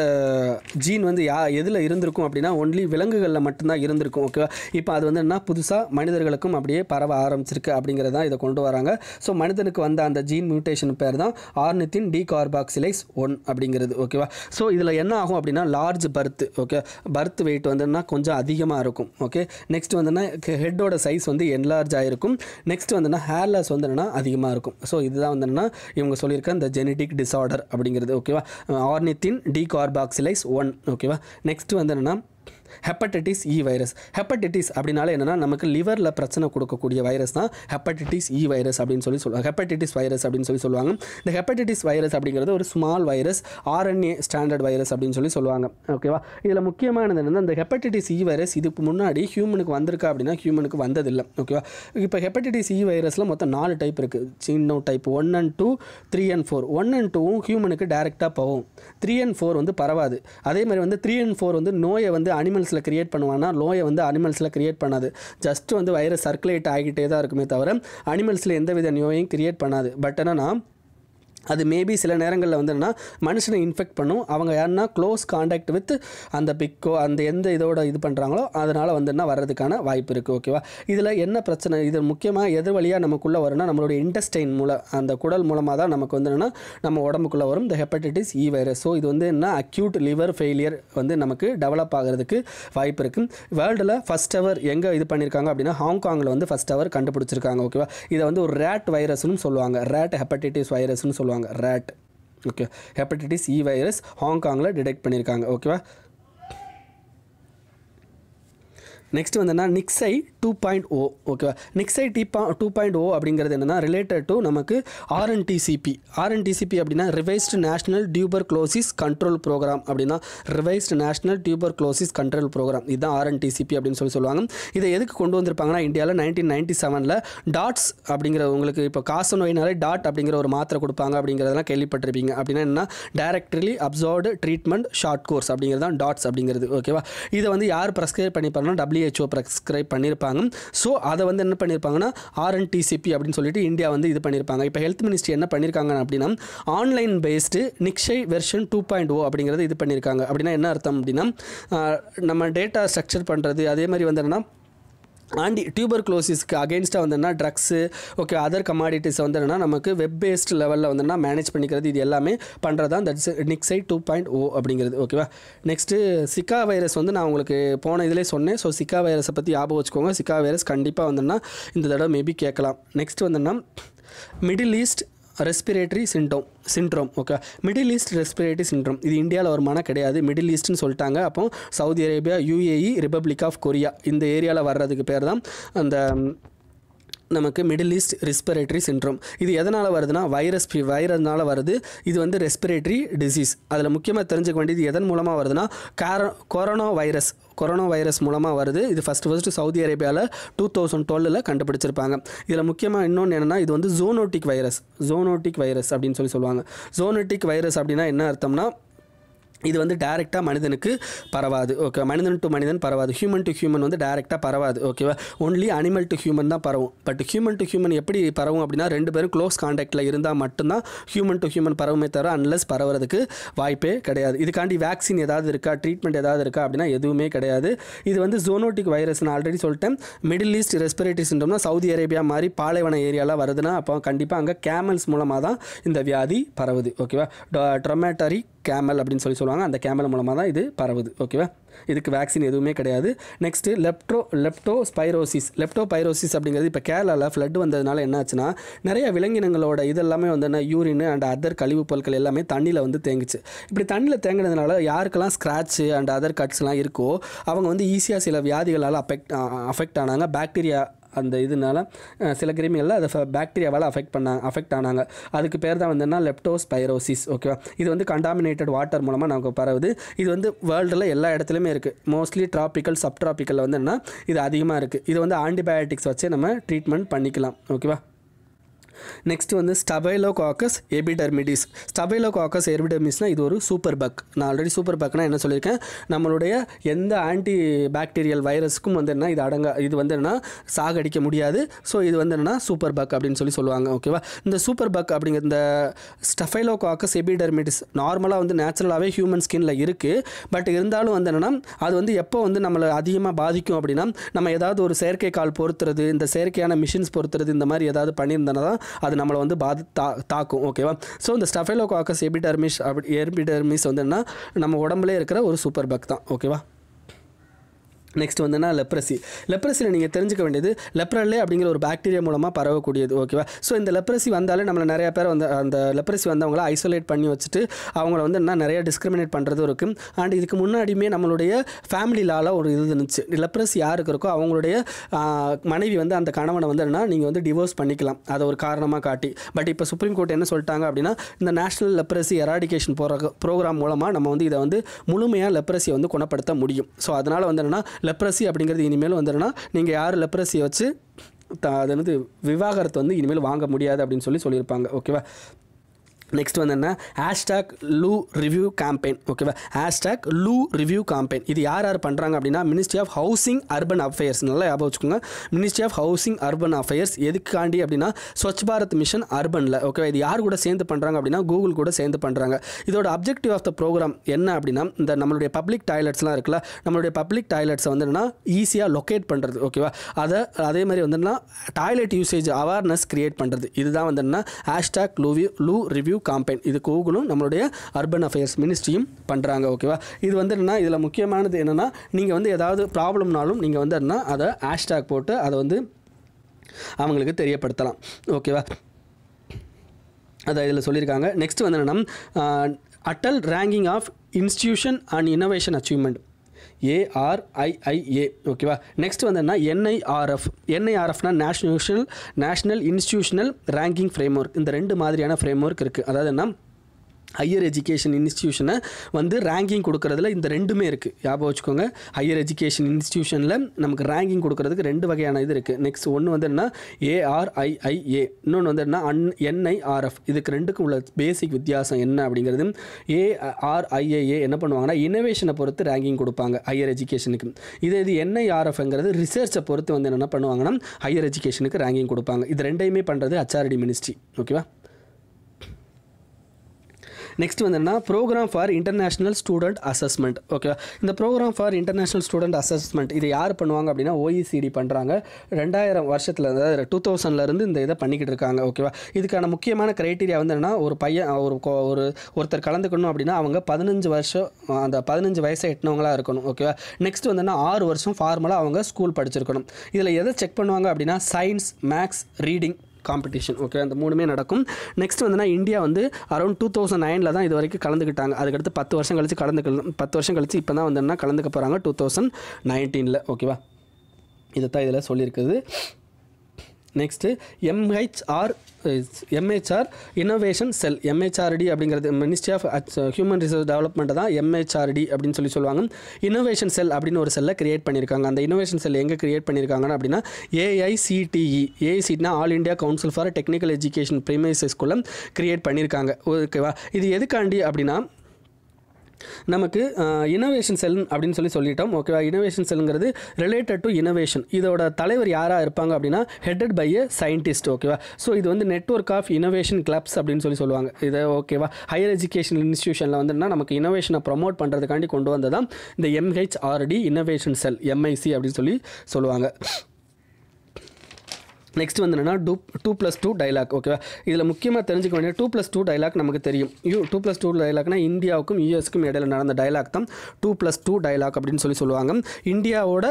ஜீன் வந்து எதில் இருந்திருக்கும் அப்படின்னா ஒன்லி விலங்குகளில் மட்டும்தான் இருந்திருக்கும். ஓகேவா, இப்போ அது வந்து என்ன புதுசாக மனிதர்களுக்கும் அப்படியே பரவ ஆரம்பிச்சிருக்கு அப்படிங்கிறது தான் இதை கொண்டு வராங்க. ஸோ மனிதனுக்கு வந்த அந்த ஜீன் மியூட்டேஷன் பேர் தான் ஆர்னித்தின் டீகார்பாக்சிலேஸ் 1 அப்படிங்கிறது. ஓகேவா, ஸோ இதில் என்ன ஆகும் அப்படின்னா large birth. Okay, birth wait வந்துன்னா கொஞ்சம் அதிகமாக இருக்கும். ஓகே, நெக்ஸ்ட் வந்துன்னா ஹெட்டோட சைஸ் வந்து என்லார்ஜ் ஆகிருக்கும். நெக்ஸ்ட் வந்துன்னா ஹேர்லெஸ் வந்து என்னன்னா அதிகமாக இருக்கும். ஸோ இதுதான் வந்துன்னா இவங்க சொல்லியிருக்க இந்த ஜெனட்டிக் டிஸார்டர் அப்படிங்கிறது. ஓகேவா, ஆர்னித்தின் டீகார்பாக்சிலேஸ் 1. ஓகேவா, நெக்ஸ்ட் வந்து என்னென்னா ஹெப்படைட்டிஸ் இ வைரஸ். ஹெப்படைட்டிஸ் அப்படின்னால என்னென்னா நமக்கு லிவரில் பிரச்சனை கொடுக்கக்கூடிய வைரஸ் தான் ஹெப்படைட்டிஸ் இ வைரஸ் அப்படின்னு சொல்லுவாங்க. ஹெப்படைட்டிஸ் வைரஸ் அப்படின்னு சொல்லுவாங்க. இந்த ஹெப்படைட்டிஸ் வைரஸ் அப்படிங்கிறது ஒரு small virus, RNA standard virus அப்படின்னு சொல்லுவாங்க. ஓகேவா, இதில் முக்கியமானது என்னென்னா இந்த ஹெப்படைட்டிஸ் இ வைரஸ் இதுக்கு முன்னாடி ஹியூமனுக்கு வந்திருக்கா அப்படின்னா ஹியூமனுக்கு வந்ததில்லை. ஓகேவா, இப்போ ஹெப்படைட்டிஸ் இ வைரஸில் மொத்தம் 4 டைப் இருக்குது. சின்ன டைப் 1 and 2, 3 and 4. 1 and 2 ஹியூமனுக்கு டைரெக்டாக போகும். 3 and 4 வந்து பரவாது. அதே மாதிரி வந்து 3 and 4 வந்து நோயை வந்து அனிமல்ஸில் கிரியேட் பண்ணுவாங்கன்னா நோயை வந்து அனிமல்ஸில் கிரியேட் பண்ணாது. ஜஸ்ட் வந்து வைரஸ் சர்க்குலேட் ஆகிட்டே தான் இருக்குமே தவிர அனிமல்ஸில் எந்தவித நோயையும் கிரியேட் பண்ணாது. பட் என்னன்னா அது மேபி சில நேரங்களில் வந்து என்னன்னா மனுஷனை இன்ஃபெக்ட் பண்ணும். அவங்க யாருன்னா க்ளோஸ் காண்டாக்ட் வித் அந்த பிக்கோ அந்த எந்த இதோட இது பண்ணுறாங்களோ அதனால் வந்து என்ன வர்றதுக்கான வாய்ப்பு இருக்குது. ஓகேவா, இதில் என்ன பிரச்சனை, இது முக்கியமாக எது வழியாக நமக்குள்ளே வரும்னா நம்மளுடைய இன்டெஸ்டைன் மூலம் அந்த குடல் மூலமாக தான் நமக்கு வந்து என்னென்னா நம்ம உடம்புக்குள்ளே வரும் இந்த ஹெப்படைட்டிஸ் இ வைரஸ். ஸோ இது வந்து என்ன அக்யூட் லிவர் ஃபெயிலியர் வந்து நமக்கு டெவலப் ஆகிறதுக்கு வாய்ப்பு இருக்குது. வேர்ல்டில் ஃபஸ்ட் எவர் எங்கே இது பண்ணியிருக்காங்க அப்படின்னா ஹாங்காங்கில் வந்து ஃபஸ்ட் எவர் கண்டுபிடிச்சிருக்காங்க. ஓகேவா, இதை வந்து ஒரு ரேட் வைரஸ்னு சொல்லுவாங்க, ரேட் ஹெப்படைட்டிஸ் வைரஸ்னு சொல்லுவாங்க, ரேட். ஓகே, ஹெப்படைட்டிஸ் இ வைரஸ் ஹாங்காங்கில் டிடெக்ட் பண்ணியிருக்காங்க. ஓகேவா, நெக்ஸ்ட் வந்துன்னா நிக்சை 2.0. ஓகேவா, நிக்சை 2.0 அப்படிங்கிறது என்னென்னா ரிலேட்டட் டு நமக்கு ஆர்என்டிசிபி. ஆர்என்டிசிபி அப்படின்னா revised national tuberculosis control programme அப்படின்னா revised national tuberculosis control programme இதுதான் ஆர்என்டிசிபி அப்படின்னு சொல்லுவாங்க. இதை எதுக்கு கொண்டு வந்திருப்பாங்கன்னா இந்தியாவில் 1997 டாட்ஸ் அப்படிங்கிற உங்களுக்கு இப்போ காச நோயினாலே டாட் அப்படிங்கிற ஒரு மாத்திரை கொடுப்பாங்க அப்படிங்கிறதெல்லாம் கேள்விப்பட்டிருப்பீங்க. அப்படின்னா என்ன directly observed treatment short course அப்படிங்கிறது தான் டாட்ஸ் அப்படிங்கிறது. ஓகேவா, இதை வந்து யார் ப்ரெஸ்கிரைப் பண்ணிப்பாருன்னா WHO ப்ரெஸ்கிரைப் பண்ணியிருப்பாங்க. ஸோ அதை வந்து என்ன பண்ணியிருப்பாங்கன்னா RNTCP அப்படின்னு சொல்லிட்டு இந்தியா வந்து இது பண்ணியிருப்பாங்க. இப்போ ஹெல்த் மினிஸ்ட்ரி என்ன பண்ணியிருக்காங்க அப்படின்னா ஆன்லைன் பேஸ்டு நிக்ஷய் வெர்ஷன் 2.0 அப்படிங்கிறது இது பண்ணியிருக்காங்க. அப்படின்னா என்ன அர்த்தம் அப்படின்னா நம்ம டேட்டா ஸ்ட்ரக்சர் பண்ணுறது, அதே மாதிரி வந்து என்னன்னா டியூபர்குலோசிஸ்க்கு அகெயின்ஸ்டாக வந்துன்னா ட்ரக்ஸு ஓகே அதர் கமாடிட்டிஸ் வந்து என்னன்னா நமக்கு வெப் பேஸ்ட் லெவலில் வந்துன்னா மேனேஜ் பண்ணிக்கிறது, இது எல்லாமே பண்ணுறது தான் தட்ஸ் நிக்ஷய் 2.0 அப்படிங்கிறது. ஓகேவா. நெக்ஸ்ட்டு சிக்கா வைரஸ் வந்து நான் உங்களுக்கு போன இதிலே சொன்னேன். ஸோ சிக்கா வைரஸை பற்றி ஞாபகம் வச்சுக்கோங்க. சிக்கா வைரஸ் கண்டிப்பாக வந்துன்னா இந்த தடவை மேபி கேட்கலாம். நெக்ஸ்ட் வந்துன்னா Middle East respiratory syndrome. Okay, Middle East respiratory syndrome இது இந்தியாவில் வருமானம் கிடையாது, மிடில் ஈஸ்ட்னு சொல்லிட்டாங்க. அப்போ Saudi Arabia, UAE, Republic of Korea இந்த ஏரியாவில் வர்றதுக்கு பேர் தான் அந்த நமக்கு மிடில் ஈஸ்ட் ரெஸ்பிரேட்டரி சிண்ட்ரோம். இது எதனால் வருதுன்னா வைரஸ்னால வருது. இது வந்து ரெஸ்பிரேட்டரி டிசீஸ். அதில் முக்கியமாக தெரிஞ்சுக்க வேண்டியது எதன் மூலமாக வருதுன்னா கொரோனா வைரஸ் மூலமாக வருது. இது ஃபஸ்ட்டு சவுதி அரேபியாவில் 2012 கண்டுபிடிச்சிருப்பாங்க. இதில் முக்கியமாக இன்னொன்று என்னென்னா இது வந்து ஜோனோட்டிக் வைரஸ் அப்படின்னு சொல்லுவாங்க. ஜோனோட்டிக் வைரஸ் அப்படின்னா என்ன அர்த்தம்னா இது வந்து டைரெக்டாக மனிதனுக்கு பரவாது. ஓகே, மனிதன் டு மனிதன் பரவாது, ஹியூமன் டு ஹியூமன் வந்து டைரெக்டாக பரவாது. ஓகேவா, ஒன்லி அனிமல் டு ஹியூமன் தான் பரவும். பட் ஹியூமன் டு ஹியூமன் எப்படி பரவும் அப்படின்னா 2 பேரும் க்ளோஸ் காண்டாக்டில் இருந்தால் மட்டும்தான் ஹியூமன் டு ஹியூமன் பரவுமே தவிர அன்லெஸ் பரவுறதுக்கு வாய்ப்பே கிடையாது. இதுக்காண்டி வேக்சின் ஏதாவது இருக்கா, ட்ரீட்மெண்ட் ஏதாவது இருக்கா அப்படின்னா எதுவுமே கிடையாது. இது வந்து ஜோனோட்டிக் வைரஸ் நான் ஆல்ரெடி சொல்லிட்டேன். மிடில் ஈஸ்ட் ரெஸ்பிரேட்டரி சிண்ட்ரோம்னா சவுதி அரேபியா மாதிரி பாலைவன ஏரியாவில் வருதுன்னா அப்போ கண்டிப்பாக அங்கே கேமல்ஸ் மூலமாக தான் இந்த வியாதி பரவுது. ஓகேவா, ட்ரொமேட்டரி கேமல் அப்படின்னு சொல்லுவாங்க. அந்த கேமல் மூலமாக தான் இது பரவுது. ஓகேவா, இதுக்கு வேக்சின் எதுவுமே கிடையாது. நெக்ஸ்ட்டு லெப்டோபைரோசிஸ் அப்படிங்கிறது இப்போ கேரளாவில் ஃப்ளட் வந்ததுனால என்ன ஆச்சுன்னா நிறைய விலங்கினங்களோட இதெல்லாமே வந்து யூரின் அண்ட் அதர் கழிவு பொருட்கள் எல்லாமே தண்ணியில் வந்து தேங்குச்சு. இப்படி தண்ணியில் தேங்கினதுனால யாருக்கெல்லாம் ஸ்க்ராட்சு அண்ட் அதர் கட்ஸ்லாம் இருக்கோ அவங்க வந்து ஈஸியாக சில வியாதிகளால் அஃபெக்ட் ஆனாங்க. பாக்டீரியா அந்த இதனால சில கிருமிகளில் அதை பாக்டீரியாவால் அஃபெக்ட் ஆனாங்க. அதுக்கு பேர் தான் வந்துன்னா லெப்டோஸ்பைரோசிஸ். ஓகேவா, இது வந்து கண்டாமினேட்டட் வாட்டர் மூலமாக நமக்கு பரவுது. இது வந்து வேர்ல்டில் எல்லா இடத்துலையுமே இருக்குது. மோஸ்ட்லி டிராபிக்கல் சப்ட்ராபிக்கலில் வந்து என்ன இது அதிகமாக இருக்குது. இது வந்து ஆன்டிபயோட்டிக்ஸ் வச்சு நம்ம ட்ரீட்மெண்ட் பண்ணிக்கலாம். ஓகேவா. நெக்ஸ்ட் வந்து ஸ்டபைலோகாக்கஸ் எபிடெர்மிடிஸ். ஸ்டபைலோகாக்கஸ் எபிடெர்மிடிஸ்னால் இது ஒரு சூப்பர் பக். நான் ஆல்ரெடி சூப்பர் பக்னா என்ன சொல்லியிருக்கேன், நம்மளுடைய எந்த ஆன்டி பாக்டீரியல் வைரஸுக்கும் வந்து என்ன இது வந்து என்ன சாகடிக்க முடியாது. ஸோ இது வந்து என்னன்னா சூப்பர் பக் அப்படின்னு சொல்லுவாங்க. ஓகேவா, இந்த சூப்பர் பக் அப்படிங்கிற இந்த ஸ்டபைலோகாக்கஸ் எபிடெர்மிடிஸ் நார்மலாக வந்து நேச்சுரலாகவே ஹியூமன் ஸ்கின்ல இருக்குது. பட் இருந்தாலும் வந்து என்னென்னா அது வந்து எப்போ வந்து நம்மளை அதிகமாக பாதிக்கும் அப்படின்னா நம்ம ஏதாவது ஒரு செயற்கைக்கால் பொறுத்துறது, இந்த செயற்கையான மிஷின்ஸ் பொறுத்துறது, இந்த மாதிரி ஏதாவது பண்ணியிருந்தனா தான் அது நம்மளை வந்து தாக்கும். ஓகேவா, ஸோ இந்த ஸ்டஃபைலோகாக்கஸ் எபிடெர்மிஸ் வந்து என்ன நம்ம உடம்புல இருக்கிற ஒரு சூப்பர் பக் தான். ஓகேவா. நெக்ஸ்ட் வந்துன்னா லெப்ரஸியில் நீங்கள் தெரிஞ்சுக்க வேண்டியது லெப்ரல்லே அப்படிங்கிற ஒரு பாக்டீரியா மூலமாக பரவக்கூடியது. ஓகேவா, ஸோ இந்த லெப்ரஸி வந்தாலே நம்மளை நிறைய பேர் வந்து அந்த லெப்ரஸி வந்தவங்கள ஐசோலேட் பண்ணி வச்சுட்டு அவங்கள வந்து என்ன நிறைய டிஸ்கிரிமினேட் பண்ணுறதும் இருக்குது. அண்ட் இதுக்கு முன்னாடியுமே நம்மளுடைய ஃபேமிலியால் ஒரு இது இருந்துச்சு. லெப்ரஸி யாருக்கு இருக்கோ அவங்களுடைய மனைவி வந்து அந்த கணவனை வந்து என்ன நீங்கள் வந்து டிவோர்ஸ் பண்ணிக்கலாம், அதை ஒரு காரணமாக காட்டி. பட் இப்போ சுப்ரீம் கோர்ட் என்ன சொல்லிட்டாங்க அப்படின்னா இந்த நேஷனல் லெப்ரஸி எராடிகேஷன் ப்ரோக்ராம் மூலமாக நம்ம வந்து இதை வந்து முழுமையாக லெப்ரஸியை வந்து குணப்படுத்த முடியும். ஸோ அதனால் வந்து என்னென்னா லெப்ரஸி அப்படிங்கிறது இனிமேல் வந்துன்னா நீங்கள் யார் லெப்ரஸியை வச்சு அதை வந்து விவாகரத்து வந்து இனிமேல் வாங்க முடியாது அப்படின்னு சொல்லியிருப்பாங்க. ஓகேவா. நெக்ஸ்ட் வந்து என்ன #லூ ரிவ்யூ கேம்பெயின். ஓகேவா, #லூ ரிவ்யூ கேம்பெயின் இது யார் பண்ணுறாங்க அப்படின்னா ministry of housing urban affairs. நல்லா ஞாபகம் வச்சுக்கோங்க, ministry of housing urban affairs. எதுக்காண்டி அப்படின்னா ஸ்வச் பாரத் மிஷன் அர்பனில். ஓகேவா, இது யார் கூட சேர்ந்து பண்ணுறாங்க அப்படின்னா கூகுள் கூட சேர்ந்து பண்ணுறாங்க. இதோட அப்ஜெக்டிவ் ஆஃப் த ப்ரோக்ராம் என்ன அப்படின்னா இந்த நம்மளுடைய பப்ளிக் டாய்லெட்ஸ்லாம் இருக்குல்ல, நம்மளுடைய பப்ளிக் டாய்லெட்ஸை வந்துன்னா ஈஸியாக லொக்கேட் பண்ணுறது. ஓகேவா, அதே மாதிரி வந்துன்னா டாய்லெட் யூசேஜ் அவேர்னஸ் கிரியேட் பண்ணுறது. இதுதான் வந்துன்னா #லூ ரிவ்யூ காம்பெயின். இது கூகுளும் நம்மளுடைய அர்பன் அஃபேர்ஸ் மினிஸ்ட்ரியும் பண்ணுறாங்க. ஓகேவா, இது வந்து என்னன்னா இதில் முக்கியமானது என்னென்னா நீங்கள் வந்து ஏதாவது ப்ராப்ளம்னாலும் நீங்கள் வந்து என்ன அதை # போட்டு அதை வந்து அவங்களுக்கு தெரியப்படுத்தலாம். ஓகேவா, அதை இதில் சொல்லியிருக்காங்க. நெக்ஸ்ட் வந்து என்னென்னா Atal ranking of institution and innovation achievement ARIIA. ஓகேவா, நெக்ஸ்ட் வந்து என்ன NIRFனா national institutional ranking framework. இந்த 2 மாதிரியான ஃப்ரேம் ஒர்க் இருக்குது. அதாவது என்ன ஹையர் எஜுகேஷன் இன்ஸ்டிடியூஷனை வந்து ரேங்கிங் கொடுக்குறதுல இந்த ரெண்டுமே இருக்குது, ஞாபகம் வச்சுக்கோங்க. ஹையர் எஜுகேஷன் இன்ஸ்டிடியூஷனில் நமக்கு ரேங்கிங் கொடுக்குறதுக்கு ரெண்டு வகையான இது இருக்குது. நெக்ஸ்ட் ஒன்று வந்து என்ன ARIIA, இன்னொன்று வந்து என்ன NIRF. இதுக்கு ரெண்டுக்கும் உள்ள பேசிக் வித்தியாசம் என்ன அப்படிங்கிறது, ARIIA என்ன பண்ணுவாங்கன்னா இனோவேஷனை பொறுத்து ரேங்கிங் கொடுப்பாங்க ஹையர் எஜுகேஷனுக்கு. இது NIRFங்கிறது ரிசர்ச்சை பொறுத்து வந்து என்ன பண்ணுவாங்கன்னா ஹையர் எஜுகேஷனுக்கு ரேங்கிங் கொடுப்பாங்க. இது ரெண்டையுமே பண்ணுறது HRD மினிஸ்ட்ரி. ஓகேவா. நெக்ஸ்ட் வந்து என்ன programme for international student assessment. ஓகேவா. இந்த programme for international student assessment இது யார் பண்ணுவாங்க அப்படின்னா OECD பண்ணுறாங்க. 2000 வருஷத்தில், அதாவது 2000லேருந்து இந்த இதை பண்ணிக்கிட்டு இருக்காங்க. ஓகேவா. இதுக்கான முக்கியமான க்ரைட்டீரியா வந்து என்னென்னா ஒரு பையன் ஒருத்தர் கலந்துக்கணும் அப்படின்னா அவங்க 15 வருஷம் அந்த 15 வயசை எட்டினவங்களாக இருக்கணும். ஓகேவா. நெக்ஸ்ட் வந்து என்ன 6 வருஷம் ஃபார்மலாக அவங்க ஸ்கூல் படிச்சிருக்கணும். இதில் எதை செக் பண்ணுவாங்க அப்படின்னா science, maths, reading competition. Okay, அந்த மூணுமே நடக்கும். நெக்ஸ்ட் வந்துன்னா இந்தியா வந்து அரௌண்ட் 2009 தான் இது வரைக்கும் கலந்துக்கிட்டாங்க. அதுக்கடுத்து 10 வருஷம் கழிச்சு இப்போ தான் வந்து கலந்துக்க போகிறாங்க 2019. ஓகேவா. இதை தான் இதில் சொல்லியிருக்குது. Next MHR innovation cell, MHRD அப்படிங்கிறது ministry of human resource development தான் MHRD அப்படின்னு சொல்லுவாங்க. இன்னோவேஷன் செல் அப்படின்னு ஒரு செல்லை கிரியேட் பண்ணியிருக்காங்க. அந்த இன்னோவேஷன் செல் எங்கே கிரியேட் பண்ணியிருக்காங்கன்னா அப்படின்னா AICTEனா all India council for technical education ப்ரீமைசஸ்குள்ளே கிரியேட் பண்ணியிருக்காங்க. ஓகேவா. இது எதுக்காண்டி அப்படின்னா நமக்கு இனோவேஷன் செல் அப்படின்னு சொல்லிட்டோம். ஓகேவா. இனோவேஷன் செல்லுங்கிறது ரிலேட்டட் டு இனோவேஷன். இதோட தலைவர் யாராக இருப்பாங்க அப்படின்னா ஹெட்டட் பை எ சயின்டிஸ்ட். ஓகேவா. ஸோ இது வந்து நெட்வொர்க் ஆஃப் இனோவேஷன் கிளப்ஸ் அப்படின்னு சொல்லுவாங்க இதை. ஓகேவா. ஹையர் எஜுகேஷன் இன்ஸ்டிடியூஷனில் வந்துன்னா நமக்கு இனோவேஷனை ப்ரொமோட் பண்ணுறதுக்காண்டி கொண்டு வந்ததான் இந்த MHRD இன்னோவேஷன் செல், MIC அப்படின்னு சொல்லுவாங்க. நெக்ஸ்ட் வந்து என்னென்னா 2+2 டைலாக். ஓகேவா. இதில் முக்கியமாக தெரிஞ்சுக்க வேண்டிய 2+2 டைலாக் நமக்கு தெரியும். 2+2 டைலாக்னா இந்தியாவுக்கும் யூஎஸ்க்கும் இடையில நடந்த டைலாக் தான் 2+2 டைலாக் அப்படின்னு சொல்லுவாங்க. இந்தியாவோட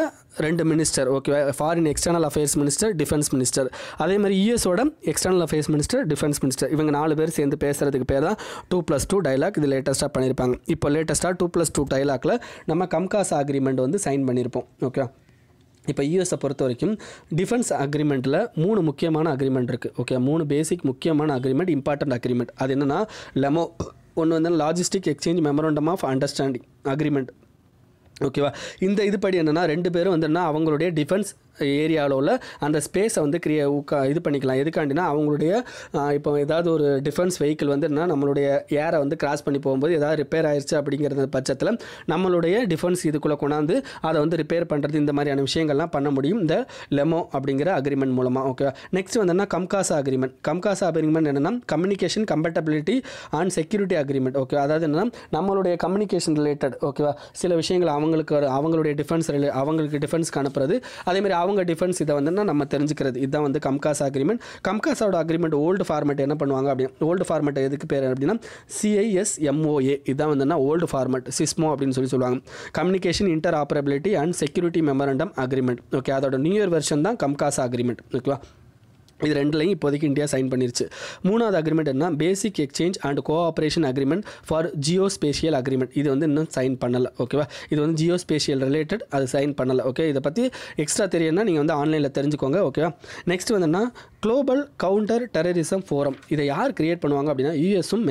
2 மினிஸ்டர், ஓகேவா, foreign external affairs minister, defence minister. அதே மாதிரி யூஎஸோட external affairs minister, defence minister, இவங்க 4 பேர் சேர்ந்து பேசுகிறதுக்கு பேர் தான் 2+2 டைலாக். இது லேட்டஸ்ட்டாக பண்ணியிருப்பாங்க. இப்போ லேட்டஸ்ட்டாக 2+2 டைலாக்ல நம்ம கம்காசா அக்ரிமெண்ட் வந்து சைன் பண்ணியிருப்போம். ஓகே. இப்போ யூஎஸை பொறுத்த வரைக்கும் டிஃபென்ஸ் அக்ரிமெண்ட்டில் 3 முக்கியமான அக்ரிமெண்ட் இருக்குது. ஓகே, 3 பேசிக் முக்கியமான அக்ரிமெண்ட், இம்பார்ட்டன்ட் அக்ரிமெண்ட். அது என்னென்னா லெமோ, ஒன்று வந்து logistic exchange memorandum of understanding agreement. ஓகேவா. இந்த இதுபடி என்னென்னா 2 பேரும் வந்து அவங்களுடைய டிஃபென்ஸ் ஏரியாவில் உள்ள அந்த ஸ்பேஸை வந்து இது பண்ணிக்கலாம். எதுக்காண்டினா அவங்களுடைய இப்போ ஏதாவது ஒரு டிஃபென்ஸ் வெஹிக்கிள் வந்து என்ன நம்மளுடைய ஏரை வந்து கிராஸ் பண்ணி போகும்போது ஏதாவது ரிப்பேர் ஆயிடுச்சு அப்படிங்கிறது பட்சத்தில் நம்மளுடைய டிஃபென்ஸ் இதுக்குள்ளே கொண்டாந்து அதை வந்து ரிப்பேர் பண்ணுறது, இந்த மாதிரியான விஷயங்கள்லாம் பண்ண முடியும் இந்த லெமோ அப்படிங்கிற அக்ரிமெண்ட் மூலமாக. ஓகே. நெக்ஸ்ட் வந்து என்ன கம்காசா அக்ரிமெண்ட். கம்காசா அக்ரிமெண்ட் என்னென்னா communication compatibility and security agreement. Okay. அதாவது என்னென்னா நம்மளுடைய கம்யூனிகேஷன் ரிலேட்டட், ஓகேவா, சில விஷயங்கள் அவங்களுடைய அவங்களுக்கு டிஃபென்ஸ்க்கு அனுப்புறது, அதேமாதிரி அவங்க டிஃபென்ஸ் இதை வந்து நம்ம தெரிஞ்சுக்கிறது. இதுதான் வந்து கம்காசா அக்ரிமெண்ட். கம்காசாவோட அக்ரிமெண்ட் ஓல்டு ஃபார்மேட் என்ன பண்ணுவாங்க அப்படின்னா, ஓல்டு ஃபார்மேட் எதுக்கு பேர் அப்படின்னா CISMOA. இதுதான் வந்து ஓல்டு ஃபார்மேட், சிஸ்மோ அப்படின்னு சொல்லுவாங்க. Communication interoperability and security memorandum agreement. Okay. அதோட நியூ இயர் வெர்ஷன் தான் கம்காசா அக்ரிமெண்ட். ஓகேவா. இது ரெண்டுலையும் இப்போதைக்கு இந்தியா சைன் பண்ணிருச்சு. 3வது அக்ரிமெண்ட் என்ன basic exchange and cooperation agreement for geospatial agreement. இது வந்து இன்னும் சைன் பண்ணலை. ஓகேவா. இது வந்து ஜியோஸ்பேஷியல் ரிலேட்டட், அது சைன் பண்ணலை. ஓகே. இதை பற்றி எக்ஸ்ட்ரா தெரியும்னா நீங்கள் வந்து ஆன்லைனில் தெரிஞ்சுக்கோங்க. ஓகேவா. நெக்ஸ்ட் வந்துன்னா குளோபல் கவுண்டர் டெரரிசம் ஃபோரம். இதை யார் கிரியேட் பண்ணுவாங்க அப்படின்னா யூஎஸும்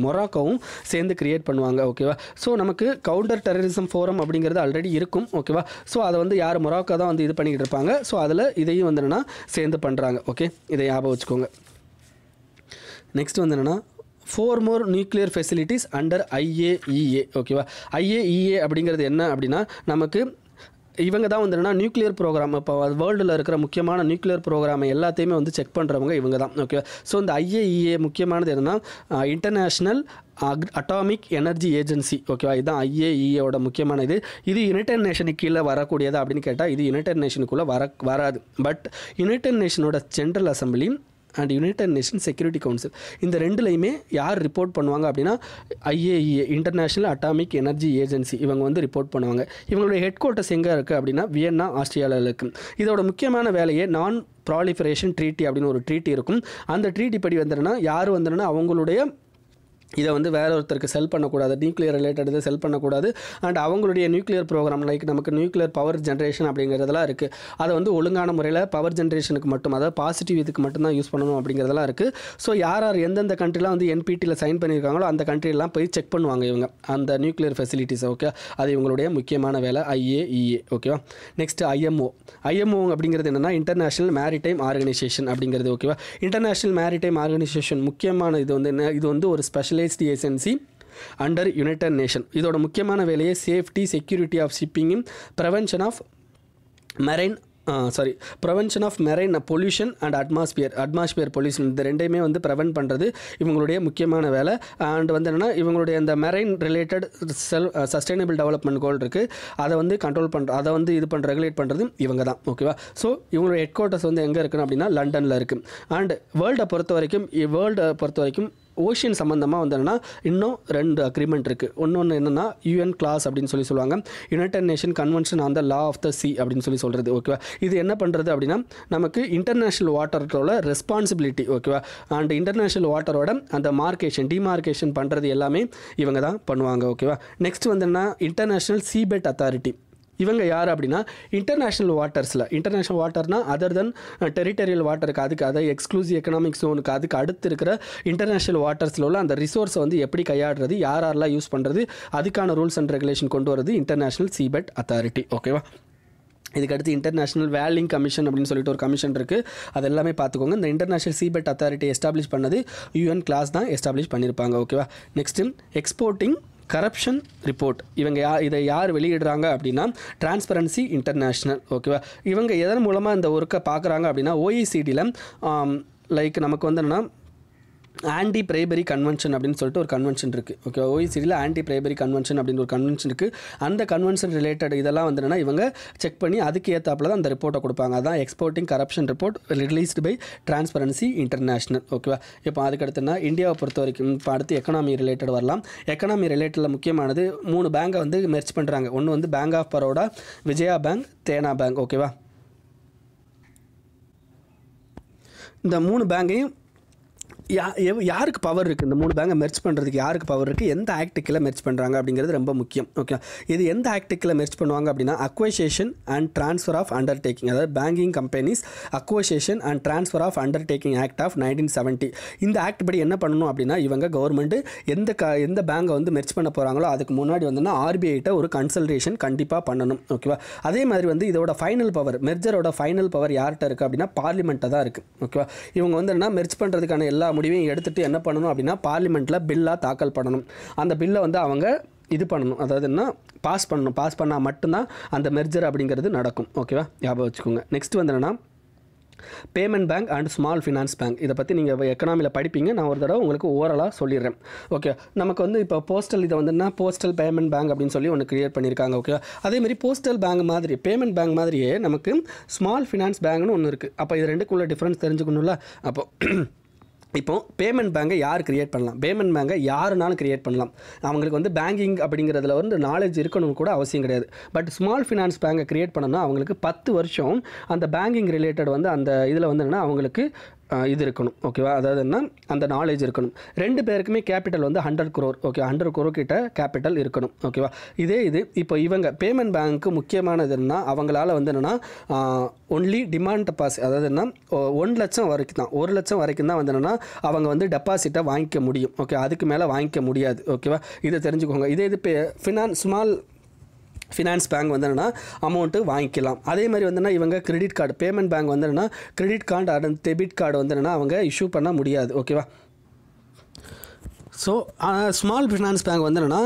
மொராக்கோவும் சேர்ந்து கிரியேட் பண்ணுவாங்க. ஓகேவா. ஸோ நமக்கு கவுண்டர் டெரரிசம் ஃபோரம் அப்படிங்கிறது ஆல்ரெடி இருக்கும். ஓகேவா. ஸோ அதை வந்து யார் மொராக்கோ தான் வந்து இது பண்ணிக்கிட்டு இருப்பாங்க. ஸோ அதில் இதையும் வந்து என்னென்னா சேர்ந்து பண்ணுறாங்க. ஓகே. இதை ஞாபகம் வச்சுக்கோங்க. நெக்ஸ்ட் வந்து என்னென்னா 4 more nuclear facilities under IAEA. ஓகேவா. IAEA அப்படிங்கிறது என்ன அப்படின்னா நமக்கு இவங்க தான் வந்து என்னன்னா நியூக்ளியர் ப்ரோக்ராம், இப்போ வேர்ல்டில் இருக்கிற முக்கியமான நியூக்ளியர் ப்ரோக்ராமை எல்லாத்தையுமே வந்து செக் பண்ணுறவங்க இவங்க தான். ஓகே. ஸோ இந்த IAEA முக்கியமானது என்னென்னா இன்டர்நேஷ்னல் அட்டாமிக் எனர்ஜி ஏஜென்சி. ஓகேவா. இதுதான் IAEAவோட முக்கியமான இது யுனைடெட் நேஷனுக்கு கீழே வரக்கூடியதா அப்படின்னு கேட்டால் இது யுனைடெட் நேஷனுக்குள்ளே வராது. பட் யுனைடெட் நேஷனோட general assembly and united nation security council, இந்த ரெண்டுலையுமே யார் ரிப்போர்ட் பண்ணுவாங்க அப்படின்னா IAEA international atomic energy agency இவங்க வந்து ரிப்போர்ட் பண்ணுவாங்க. இவங்களுடைய ஹெட் குவார்ட்டர்ஸ் எங்கே இருக்குது அப்படின்னா வியன்னா, ஆஸ்திரேலியாவில் இருக்குது. இதோட முக்கியமான வேலையே நான் ப்ராலிஃபரேஷன் ட்ரீட்டி அப்படின்னு ஒரு ட்ரீட்டி இருக்கும். அந்த ட்ரீட்டி படி வந்துடுன்னா யார் வந்துடுன்னா அவங்களுடைய இதை வந்து வேற ஒருத்தருக்கு செல் பண்ணக்கூடாது, நியூக்ளியர் ரிலேட்டட் இதை செல் பண்ணக்கூடாது. அண்ட் அவங்களுடைய நியூக்ளியர் ப்ரோக்ராம் லைக் நமக்கு நியூக்ளியர் பவர் ஜென்ரேஷன் அப்படிங்கிறதெல்லாம் இருக்குது. அதை வந்து ஒழுங்கான முறையில் பவர் ஜென்ரேஷனுக்கு மட்டும், அதாவது பாசிட்டிவ் இதுக்கு மட்டும்தான் யூஸ் பண்ணணும் அப்படிங்கிறதெல்லாம் இருக்குது. ஸோ யார் எந்தெந்த கண்ட்ரிலாம் வந்து NPTயில் சைன் பண்ணியிருக்காங்களோ அந்த கண்ட்ரியெல்லாம் போய் செக் பண்ணுவாங்க இவங்க அந்த நியூக்ளியர் ஃபெசிலிட்டிஸ். ஓகே, அது இவங்களுடைய முக்கியமான வேலை. IAEA. ஓகேவா. Next IMO. அப்படிங்கிறது என்னென்னா இன்டர்நேஷ்னல் மேரிடைம் ஆர்கனைசேஷன் அப்படிங்கிறது. ஓகேவா. இன்டர்நேஷ்னல் மேரிடைம் ஆர்கனைசேஷன் முக்கியமான இது வந்து என்ன, இது வந்து ஒரு specialised agency under United Nation. இதோட முக்கியமான வேலையை safety, security of shipping, prevention of marine pollution and atmosphere pollution, இந்த ரெண்டையுமே வந்து ப்ரிவென்ட் பண்ணுறது இவங்களுடைய முக்கியமான வேலை. அண்ட் வந்து என்னென்னா இவங்களுடைய இந்த மெரைன் ரிலேட்டட் சஸ்டைனபிள் டெவலப்மெண்ட் கோல் இருக்குது, அதை வந்து கண்ட்ரோல் பண்ணுற, அதை வந்து இது பண்ணுற ரெகுலேட் பண்ணுறது இவங்க தான். ஓகேவா. ஸோ இவங்களுடைய ஹெட் குவார்ட்டர்ஸ் வந்து எங்கே இருக்குன்னு அப்படின்னா லண்டனில் இருக்குது. அண்ட் வேர்ல்டை பொறுத்த வரைக்கும் ஓஷியன் சம்மந்தமாக வந்தோன்னா இன்னும் 2 அக்ரிமெண்ட் இருக்குது. ஒன்று என்னென்னா UN கிளாஸ் அப்படின்னு சொல்லுவாங்க, United Nation convention on the law of the sea அப்படின்னு சொல்கிறது. ஓகேவா. இது என்ன பண்ணுறது அப்படின்னா நமக்கு இன்டர்நேஷ்னல் வாட்டரோட ரெஸ்பான்சிபிலிட்டி. ஓகேவா. அண்ட் இன்டர்நேஷ்னல் வாட்டரோட அந்த டிமார்க்கேஷன் பண்ணுறது எல்லாமே இவங்க தான் பண்ணுவாங்க. ஓகேவா. நெக்ஸ்ட் வந்து என்ன, இன்டர்நேஷ்னல் சீபெட் அத்தாரிட்டி. இவங்க யார் அப்படின்னா இன்டர்நேஷ்னல் வாட்டர்னால் அதர் தென் டெரிட்டரியல் வாட்டருக்கு, அதுக்கு அதை எக்ஸ்க்ளூசிவ் எக்கனாமிக் ஜோனுக்கு அதுக்கு அடுத்து இருக்கிற இன்டர்நேஷ்னல் வாட்டர்ஸில் உள்ள அந்த ரிசோர்ஸை வந்து எப்படி கையாடுறது, யாரெல்லாம் யூஸ் பண்ணுறது, அதுக்கான ரூல்ஸ் அண்ட் ரெகுலேஷன் கொண்டு வரது இன்டர்நேஷ்னல் சீபெட் அத்தாரிட்டி. ஓகேவா. இதுக்கடுத்து இன்டர்நேஷ்னல் வேலிங் கமிஷன் அப்படின்னு சொல்லிட்டு ஒரு கமிஷன் இருக்குது, அது எல்லாமே பார்த்துக்கோங்க. இந்த இன்டர்நேஷ்னல் சீபெட் அத்தாரிட்டி எஸ்டாப்ளிஷ் பண்ணது UN கிளாஸ் தான் எஸ்டாப்ளிஷ் பண்ணியிருப்பாங்க. ஓகேவா. Next exporting corruption report. இதை யார் வெளியிடுறாங்க அப்படின்னா டிரான்ஸ்பரன்சி இன்டர்நேஷ்னல். ஓகேவா. இவங்க எதன் மூலமாக இந்த ஒர்க்கை பார்க்குறாங்க அப்படின்னா OECDயில் லைக் நமக்கு வந்து என்னென்னா ஆன்டி பிரைபரி கன்வென்ஷன் அப்படின்னு சொல்லிட்டு ஒரு கன்வென்ஷன் இருக்குது. ஓகே, OECDயில் ஆன்டி பிரைபரி கன்வென்ஷன் அப்படின்னு ஒரு கன்வென்ஷன் இருக்குது. அந்த கன்வென்ஷன் ரிலேட்டட் இதெல்லாம் வந்து என்னென்னா இவங்க செக் பண்ணி அதுக்கு ஏற்றாப்புல தான் அந்த ரிப்போர்ட்டை கொடுப்பாங்க. அதான் exporting corruption report released by Transparency International. ஓகேவா. இப்போ அதுக்கடுத்துனா இந்தியாவை பொறுத்த வரைக்கும் இப்போ அடுத்து எக்கனாமி ரிலேட்டட் வரலாம். எக்கனாமி ரிலேட்டடில் முக்கியமானது 3 பேங்கை வந்து மெர்ஜ் பண்ணுறாங்க. ஒன்று வந்து Bank of Baroda, Vijaya bank, Dena bank. ஓகேவா. இந்த 3 பேங்கையும் யாருக்கு பவர் இருக்குது, இந்த 3 பேங்கை மெர்ஜ் பண்ணுறதுக்கு யாருக்கு பவர் இருக்குது, எந்த ஆக்டுக்கில் மெர்ஜ் பண்ணுறாங்க அப்படிங்கிறது ரொம்ப முக்கியம். ஓகே, இது எந்த ஆக்டுக்கில் மெர்ஜ் பண்ணுவாங்க அப்படின்னா acquisition and transfer of undertaking, அதாவது banking companies acquisition and transfer of undertaking act of 1970. இந்த ஆக்ட் படி என்ன பண்ணணும் அப்படின்னா இவங்க கவர்மெண்ட் எந்த பேங்கை வந்து மெர்ஜ் பண்ண போகிறாங்களோ அதுக்கு முன்னாடி வந்துன்னா RBI ஒரு கன்சல்டேஷன் கண்டிப்பாக பண்ணணும். ஓகேவா. அதே மாதிரி வந்து இதோட ஃபைனல் பவர், மெர்ஜரோட ஃபைனல் பவர் யார்கிட்ட இருக்குது அப்படின்னா பார்லிமெண்ட்டை தான் இருக்குது. ஓகேவா. இவங்க வந்து என்ன மெர்ஜ் பண்ணுறதுக்கான எல்லா முடிவையும் எடுத்துகிட்டு என்ன பண்ணணும் அப்படின்னா பார்லிமெண்ட்டில் பில்லாக தாக்கல் பண்ணணும். அந்த பில்லை வந்து அவங்க இது பண்ணணும், அதாவது என்ன பாஸ் பண்ணணும். பாஸ் பண்ணால் மட்டும்தான் அந்த மெர்ஜர் அப்படிங்கிறது நடக்கும். ஓகேவா, ஞாபகம் வச்சுக்கோங்க. நெக்ஸ்ட் வந்து என்னென்னா payment bank and small finance bank. இதை பற்றி நீங்கள் எக்கனாமியில் படிப்பீங்க, நான் ஒரு தடவை உங்களுக்கு ஓவராலாக சொல்லிடுறேன். ஓகே, நமக்கு வந்து இப்போ போஸ்டல் இதை வந்துன்னா போஸ்டல் பேமெண்ட் பேங்க் அப்படின்னு சொல்லி ஒன்று கிரியேட் பண்ணியிருக்காங்க. ஓகே, அதேமாதிரி போஸ்டல் பேங்க் மாதிரி பேமெண்ட் பேங்க் மாதிரியே நமக்கு ஸ்மால் ஃபினான்ஸ் பேங்க்னு ஒன்று இருக்குது. அப்போ இது ரெண்டுக்குள்ள டிஃப்ரென்ஸ் தெரிஞ்சுக்கணும்ல. இப்போ பேமெண்ட் பேங்கை யார் கிரியேட் பண்ணலாம், பேமெண்ட் பேங்கை யாருனாலும் கிரியேட் பண்ணலாம். அவங்களுக்கு வந்து பேங்கிங் அப்படிங்கிறதுல வந்து நாலேஜ் இருக்கணும்னு கூட அவசியம் கிடையாது. பட் ஸ்மால் ஃபினான்ஸ் பேங்கை கிரியேட் பண்ணணும்னா அவங்களுக்கு 10 வருஷம் அந்த பேங்கிங் ரிலேட்டட் வந்து அந்த இதில் வந்து என்னென்னா அவங்களுக்கு இது இருக்கணும். ஓகேவா, அதாவது என்ன அந்த நாலேஜ் இருக்கணும். 2 பேருக்குமே கேபிட்டல் வந்து 100 crore. ஓகே, 100 crore கிட்ட கேபிட்டல் இருக்கணும். ஓகேவா. இது இப்போ இவங்க பேமெண்ட் பேங்க்கு முக்கியமானது என்னன்னா அவங்களால வந்து என்னென்னா ஒன்லி டிமாண்ட் டெபாசிட், அதாவது என்ன 1 லட்சம் வரைக்கும் தான், 1 லட்சம் வரைக்கும் தான் வந்து என்னென்னா அவங்க வந்து டெபாசிட்டை வாங்கிக்க முடியும். ஓகே, அதுக்கு மேலே வாங்கிக்க முடியாது. ஓகேவா, இதை தெரிஞ்சுக்கோங்க. இது ஸ்மால் ஃபினான்ஸ் பேங்க் வந்து என்னென்னா அமௌண்ட்டு வாங்கிக்கலாம். அதே மாதிரி வந்து இவங்க கிரெடிட் கார்டு, பேமெண்ட் பேங்க் வந்து என்னென்னா credit card and debit card வந்து என்னென்னா அவங்க இஷ்யூ பண்ண முடியாது. ஓகேவா. ஸோ ஸ்மால் ஃபினான்ஸ் பேங்க் வந்து என்னென்னா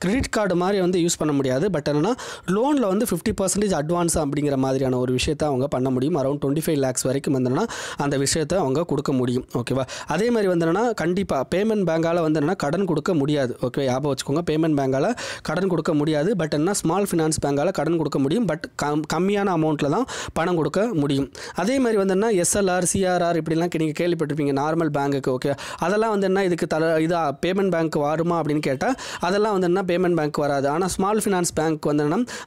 கிரெடிட் கார்டு மாதிரி வந்து யூஸ் பண்ண முடியாது. பட் என்னென்னா லோனில் வந்து 50% அட்வான்ஸ் அப்படிங்கிற மாதிரியான ஒரு விஷயத்தை அவங்க பண்ண முடியும். அரௌண்ட் 25 lakhs வரைக்கும் வந்துன்னா அந்த விஷயத்தை அவங்க கொடுக்க முடியும். ஓகேவா. அதே மாதிரி வந்து என்னென்னா கண்டிப்பாக பேமெண்ட் பேங்கால் வந்து என்னென்னா கடன் கொடுக்க முடியாது. ஓகே, ஞாபகம் வச்சுக்கோங்க. பேமெண்ட் பேங்கால் கடன் கொடுக்க முடியாது. பட் என்ன ஸ்மால் ஃபினான்ஸ் பேங்கால் கடன் கொடுக்க முடியும். பட் கம்மியான அமௌண்ட்டில் தான் பணம் கொடுக்க முடியும். அதே மாதிரி வந்து என்ன SLR, CRR இப்படிலாம் நீங்கள் கேள்விப்பட்டிருப்பீங்க நார்மல் பேங்குக்கு. ஓகே, அதெல்லாம் வந்து என்ன இதுக்கு பேமெண்ட் பேங்க் வருமா அப்படின்னு கேட்டால் அதெல்லாம் வந்து என்ன பேமெண்ட் பேங்க் வராது. ஆனால் ஸ்மால் ஃபினான்ஸ் பேங்க் வந்து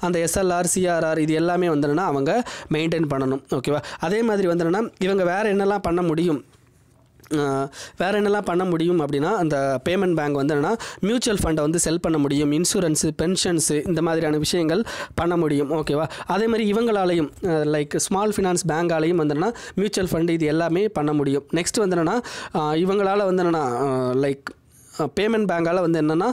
அந்த SLR, CRR இது எல்லாமே வந்து அவங்க மெயின்டைன் பண்ணணும். ஓகேவா. அதே மாதிரி வந்து இவங்க வேறு என்னெல்லாம் பண்ண முடியும் வேறு என்னெல்லாம் பண்ண முடியும் அப்படின்னா அந்த பேமெண்ட் பேங்க் வந்து என்னென்னா மியூச்சுவல் ஃபண்டை வந்து செல் பண்ண முடியும், இன்சூரன்ஸு, பென்ஷன்ஸு, இந்த மாதிரியான விஷயங்கள் பண்ண முடியும். ஓகேவா? அதே மாதிரி இவங்களாலையும் லைக் ஸ்மால் ஃபினான்ஸ் பேங்காலையும் வந்து என்னென்னா மியூச்சுவல் ஃபண்டு இது எல்லாமே பண்ண முடியும். நெக்ஸ்ட் வந்து என்னென்னா இவங்களால் வந்து என்னென்னா லைக் பேமெண்ட் பேங்கால் வந்து என்னென்னா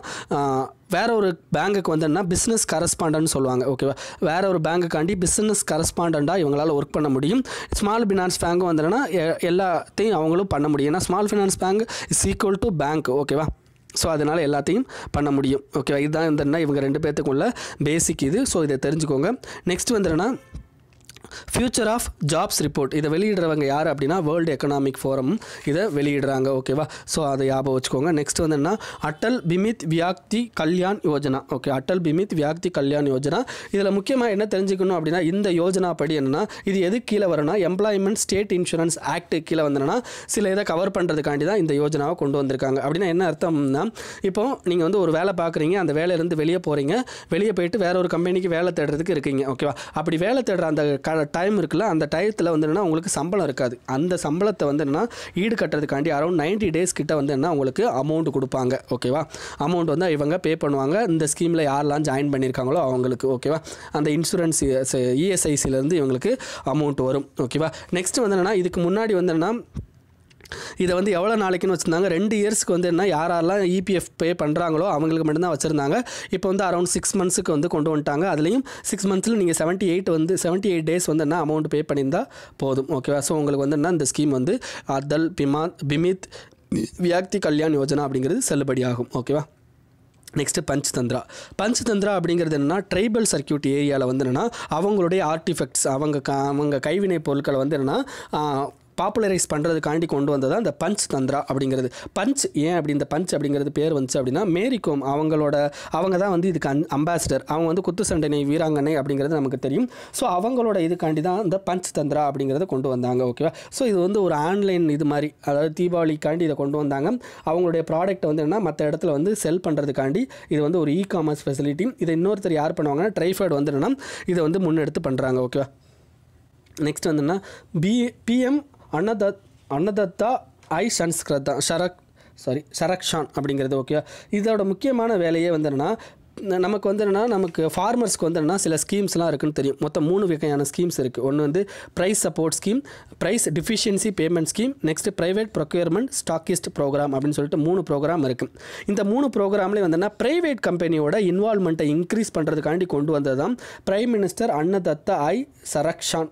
வேறு ஒரு பேங்க்குக்கு வந்து என்ன பிஸ்னஸ் கரஸ்பாண்டன்ட்னு சொல்லுவாங்க. ஓகேவா? வேறு ஒரு பேங்க்குக்காண்டி பிஸ்னஸ் கரஸ்பாண்டண்ட்டாக இவங்களால் ஒர்க் பண்ண முடியும். ஸ்மால் ஃபினான்ஸ் பேங்க்கும் வந்து என்னென்னா எல்லாத்தையும் அவங்களும் பண்ண முடியும். ஏன்னா small finance bank is equal to bank. ஓகேவா? ஸோ அதனால் எல்லாத்தையும் பண்ண முடியும். ஓகேவா? இதுதான் வந்து இவங்க 2 பேர்த்துக்குள்ள பேசிக் இது. ஸோ இதை தெரிஞ்சுக்கோங்க. நெக்ஸ்ட் வந்து என்னென்னா ஃபியூச்சர் ஆஃப் ஜாப்ஸ் ரிப்போர்ட். இதை வெளியிடுறவங்க யார் அப்படின்னா வேர்ல்டு எக்கனாமிக் ஃபோரம் இதை வெளியிடுறாங்க. ஓகேவா? ஸோ அதை ஞாபகம் வச்சுக்கோங்க. நெக்ஸ்ட் வந்து என்ன அட்டல் பிமித் வியாக்தி கல்யாண் யோஜனா. ஓகே, அட்டல் பிமித் வியாக்தி கல்யாண் யோஜனா. இதில் முக்கியமாக என்ன தெரிஞ்சுக்கணும் அப்படின்னா இந்த யோஜனா படி என்னென்னா இது எது கீழே வரும்னா எம்ப்ளாய்மெண்ட் ஸ்டேட் இன்சூரன்ஸ் ஆக்ட் கீழே வந்தோன்னா சில இதை கவர் பண்ணுறதுக்காண்டி தான் இந்த யோஜனாவை கொண்டு வந்திருக்காங்க. அப்படின்னா என்ன அர்த்தம்னா இப்போ நீங்கள் வந்து ஒரு வேலை பார்க்குறீங்க, அந்த வேலையிலேருந்து வெளியே போகிறீங்க, வெளியே போயிட்டு வேற ஒரு கம்பெனிக்கு வேலை தேடுறதுக்கு இருக்கீங்க. ஓகேவா? அப்படி வேலை தேடுற அந்த டைம் இருக்குல்ல, அந்த டயத்தில் வந்து என்னன்னா உங்களுக்கு சம்பளம் இருக்காது. அந்த சம்பளத்தை வந்து என்னன்னா ஈடு கட்டுறதுக்காண்டி அரௌண்ட் 90 days கிட்ட வந்து என்ன உங்களுக்கு அமௌண்ட் கொடுப்பாங்க. ஓகேவா? அமௌண்ட் வந்து இவங்க பே பண்ணுவாங்க. இந்த ஸ்கீமில் யாரெல்லாம் ஜாயின் பண்ணியிருக்காங்களோ அவங்களுக்கு. ஓகேவா? அந்த இன்சூரன்ஸ் இஎஸ்ஐசிலேருந்து இவங்களுக்கு அமௌண்ட் வரும். ஓகேவா? நெக்ஸ்ட் வந்து என்னன்னா இதுக்கு முன்னாடி வந்து என்னன்னா இதை வந்து எவ்வளோ நாளைக்குன்னு வச்சுருந்தாங்க, 2 இயர்ஸ்க்கு வந்து என்ன யாரெல்லாம் இபிஎஃப் பே பண்ணுறாங்களோ அவங்களுக்கு மட்டும்தான் வச்சுருந்தாங்க. இப்போ வந்து அரௌண்ட் 6 monthsக்கு வந்து கொண்டு வந்துட்டாங்க. அதுலேயும் 6 monthsல நீங்கள் 78 days வந்து என்ன அமௌண்ட் பே பண்ணியிருந்தால் போதும். ஓகேவா? ஸோ உங்களுக்கு வந்து என்ன இந்த ஸ்கீம் வந்து அடல் பிமித் வியாக்தி கல்யாண் யோஜனா அப்படிங்கிறது செல்லுபடியாகும். ஓகேவா? நெக்ஸ்ட்டு பஞ்ச்தந்திரா அப்படிங்கிறது என்னென்னா ட்ரைபல் சர்க்கியூட் ஏரியாவில் வந்து என்னென்னா அவங்களுடைய ஆர்டிஃபெக்ட்ஸ் அவங்க கைவினை பொருட்களை வந்து என்னென்னா பாப்புலரைஸ் பண்ணுறதுக்காண்டி கொண்டு வந்தது அந்த பஞ்ச் தந்திரா அப்படிங்கிறது. பஞ்ச் ஏன் அப்படி இந்த பஞ்ச் அப்படிங்கிறது பேர் வந்துச்சு அப்படின்னா மேரிகோம் அவங்க தான் வந்து இதுக்கு அம்பாசிடர். அவங்க வந்து குத்து சண்டை வீராங்கனை அப்படிங்கிறது நமக்கு தெரியும். ஸோ அவங்களோட இதுக்காண்டி தான் இந்த பஞ்ச் தந்திரா அப்படிங்கிறத கொண்டு வந்தாங்க. ஓகேவா? ஸோ இது வந்து ஒரு ஆன்லைன் இது மாதிரி, அதாவது தீபாவளிக்காண்டி இதை கொண்டு வந்தாங்க. அவங்களுடைய ப்ராடக்ட்டை வந்து என்ன மற்ற இடத்துல வந்து செல் பண்ணுறதுக்காண்டி இது வந்து ஒரு இ-காமர்ஸ் ஃபெசிலிட்டி. இதை இன்னொருத்தர் யார் பண்ணுவாங்கன்னா ட்ரைஃபைட் வந்து என்னென்னா இதை வந்து முன்னெடுத்து பண்ணுறாங்க. ஓகேவா? நெக்ஸ்ட் வந்துன்னா பிஎம் அன்னதத்தா ஐ சரக்ஷான் அப்படிங்கிறது. ஓகே, இதோட முக்கியமான வேலையே வந்து என்னென்னா நமக்கு வந்து என்னென்னா நமக்கு ஃபார்மர்ஸ்க்கு வந்து என்னென்னா சில ஸ்கீம்ஸ்லாம் இருக்குதுன்னு தெரியும். மொத்தம் 3 வகையான ஸ்கீம்ஸ் இருக்குது. ஒன்று வந்து price support scheme, price deficiency payment scheme, next private procurement stockist programme அப்படின்னு சொல்லிட்டு 3 ப்ரோக்ராம் இருக்குது. இந்த 3 ப்ரோக்ராம்லேயே வந்து என்ன ப்ரைவேட் கம்பெனியோட இன்வால்மெண்ட்டை இன்க்ரீஸ் பண்ணுறதுக்காண்டி கொண்டு வந்தது தான் பிரைம் மினிஸ்டர் அன்னதத்தா ஐ சரக்ஷான்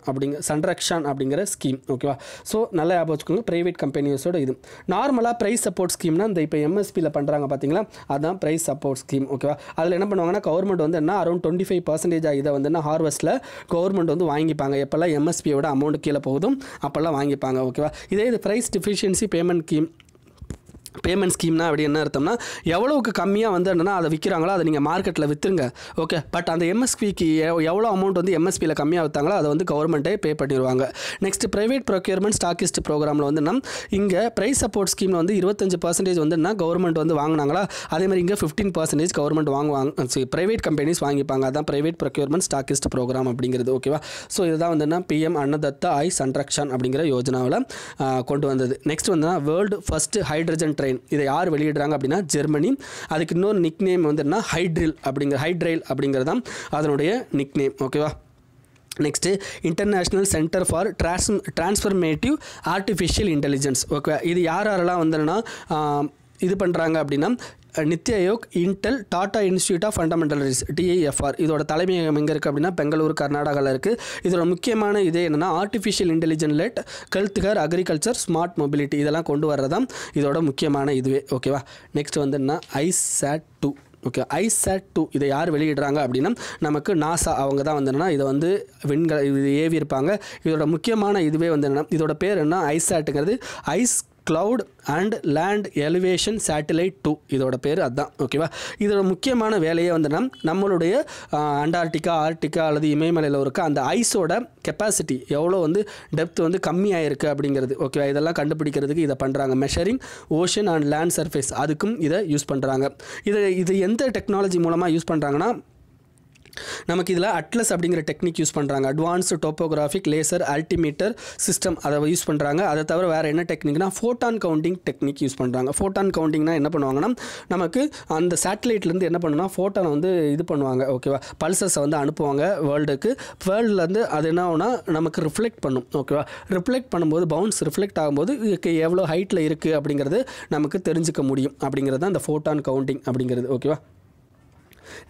அப்படிங்கிற ஸ்கீம். ஓகேவா? ஸோ நல்லா ஞாபகம் வச்சுக்கோங்க, ப்ரைவேட் கம்பெனிஸோட இது. நார்மலாக ப்ரைஸ் சப்போர்ட் ஸ்கீம்னா இந்த இப்போ எம்எஸ்பியில் பண்ணுறாங்க பார்த்தீங்களா, அதுதான் ப்ரைஸ் சப்போர்ட் ஸ்கீம். ஓகேவா? அதில் என்ன பண்ணுவாங்கன்னா கவர்மெண்ட் வந்து என்ன அரௌண்ட் 25% இதை வந்து என்ன ஹார்வெஸ்ட்டில் கவர்மெண்ட் வந்து வாங்கிப்பாங்க. எப்போல்லாம் எம்எஸ்பியோட அமௌண்ட் கீழே போகுதும் அப்போல்லாம் வாங்கிப்பாங்க. ஓகேவா? இதே இது ப்ரைஸ் டிஃபிஷியன்சி பேமெண்ட் ஸ்கீம்னா அப்படி என்ன அர்த்தம்னா எவ்வளோவுக்கு கம்மியாக வந்து என்னென்னா அதை விற்கிறாங்களோ அதை நீங்கள் மார்க்கெட்டில் விற்றுருங்க. ஓகே, பட் அந்த எம்எஸ்பிக்கு எவ்வளோ அமௌண்ட் வந்து எம்எஸ்பியில் கம்மியாக விற்றாங்களோ அதை வந்து கவர்மெண்ட்டே பே பண்ணிடுவாங்க. நெக்ஸ்ட் ப்ரைவேட் ப்ரொக்யூர்மெண்ட் ஸ்டாக்கிஸ்ட் ப்ரோக்ராமில் வந்து என்ன இங்கே ப்ரைஸ் சப்போர்ட் ஸ்கீமில் வந்து 25% வந்து என்ன கவர்மெண்ட் வந்து வாங்கினாங்களா, அதேமாதிரி இங்கே 15% கவர்மெண்ட் வாங்குவாங்க, ப்ரைவேட் கம்பெனிஸ் வாங்கிப்பாங்க. அதான் ப்ரைவேட் ப்ரொக்யூர்மெண்ட் ஸ்டாக்கிஸ்ட் ப்ரோக்ராம் அப்படிங்கிறது. ஓகேவா? ஸோ இதுதான் வந்து என்ன பிஎம் அன்னதத்தா ஐ சரக்ஷான் அப்படிங்கிற யோஜனாவில் கொண்டு வந்தது. நெக்ஸ்ட் வந்து வேர்ல்டு ஃபர்ஸ்ட் ஹைட்ரஜன் ட்ரெயின். இதை யார் வெளியிடுறாங்க அப்படின்னா ஜெர்மனி. அதுக்கு இன்னொரு நிக் நேம் வந்து என்ன ஹைட்ரைல் அப்படிங்கிறது தான் அதனுடைய நிக் நேம். ஓகேவா? Next international centre for transformative artificial intelligence. Okay, இது யாரெல்லாம் வந்துன்னா இது பண்ணுறாங்க அப்படின்னா NITI Aayog, Intel, Tata institute of fundamental research TIFR. இதோட தலைமையகம் எங்கே இருக்குது அப்படின்னா பெங்களூர், கர்நாடகாவில் இருக்குது. இதோட முக்கியமான இது என்னென்னா artificial intelligent let health care, agriculture, smart mobility இதெல்லாம் கொண்டு வர்றதான் இதோட முக்கியமான இதுவே. ஓகேவா? நெக்ஸ்ட் வந்து என்ன ISAT-2. ஓகே, ISAT-2 இதை யார் வெளியிடுறாங்க அப்படின்னா நமக்கு நாசா அவங்க தான் வந்து என்னென்னா இதை வந்து இது ஏவி இருப்பாங்க. இதோட முக்கியமான இதுவே வந்து என்னென்னா இதோட பேர் என்ன ISATங்கிறது ice cloud and land elevation satellite 2 இதோட பேர் அதுதான். ஓகேவா? இதோட முக்கியமான வேலையே வந்துன்னா நம்மளுடைய அண்டார்டிகா, ஆர்டிகா அல்லது இமயமலையில் இருக்க அந்த ஐஸோட கெப்பாசிட்டி எவ்வளோ வந்து டெப்த் வந்து கம்மியாயிருக்கு அப்படிங்கிறது. ஓகேவா? இதெல்லாம் கண்டுபிடிக்கிறதுக்கு இதை பண்ணுறாங்க. Measuring ocean and land surface அதுக்கும் இதை யூஸ் பண்ணுறாங்க. இது எந்த டெக்னாலஜி மூலமாக யூஸ் பண்ணுறாங்கன்னா நமக்கு இதில் அட்லஸ் அப்படிங்கிற டெக்னிக் யூஸ் பண்ணுறாங்க. Advanced topographic laser altimeter system அதை யூஸ் பண்ணுறாங்க. அதை தவிர வேறு என்ன டெக்னிக்னா ஃபோட்டான் கவுண்டிங் டெக்னிக் யூஸ் பண்ணுறாங்க. ஃபோட்டான் கவுண்டிங்னா என்ன பண்ணுவாங்கன்னா, நமக்கு அந்த சேட்டலைட்லேருந்து என்ன பண்ணுன்னா ஃபோட்டானை வந்து இது பண்ணுவாங்க, ஓகேவா, பல்சஸை வந்து அனுப்புவாங்க வேர்ல்டுக்கு. வேர்ல்டுலேருந்து அது என்ன ஆகுனா நமக்கு ரிஃப்ளெக்ட் பண்ணும், ஓகேவா. ரிஃப்ளெக்ட் பண்ணும்போது பவுன்ஸ் ரிஃப்ளெக்ட் ஆகும்போது எவ்வளோ ஹைட்டில் இருக்குது அப்படிங்கிறது நமக்கு தெரிஞ்சுக்க முடியும். அப்படிங்கிறது தான் இந்த ஃபோட்டான் கவுண்டிங் அப்படிங்கிறது, ஓகேவா.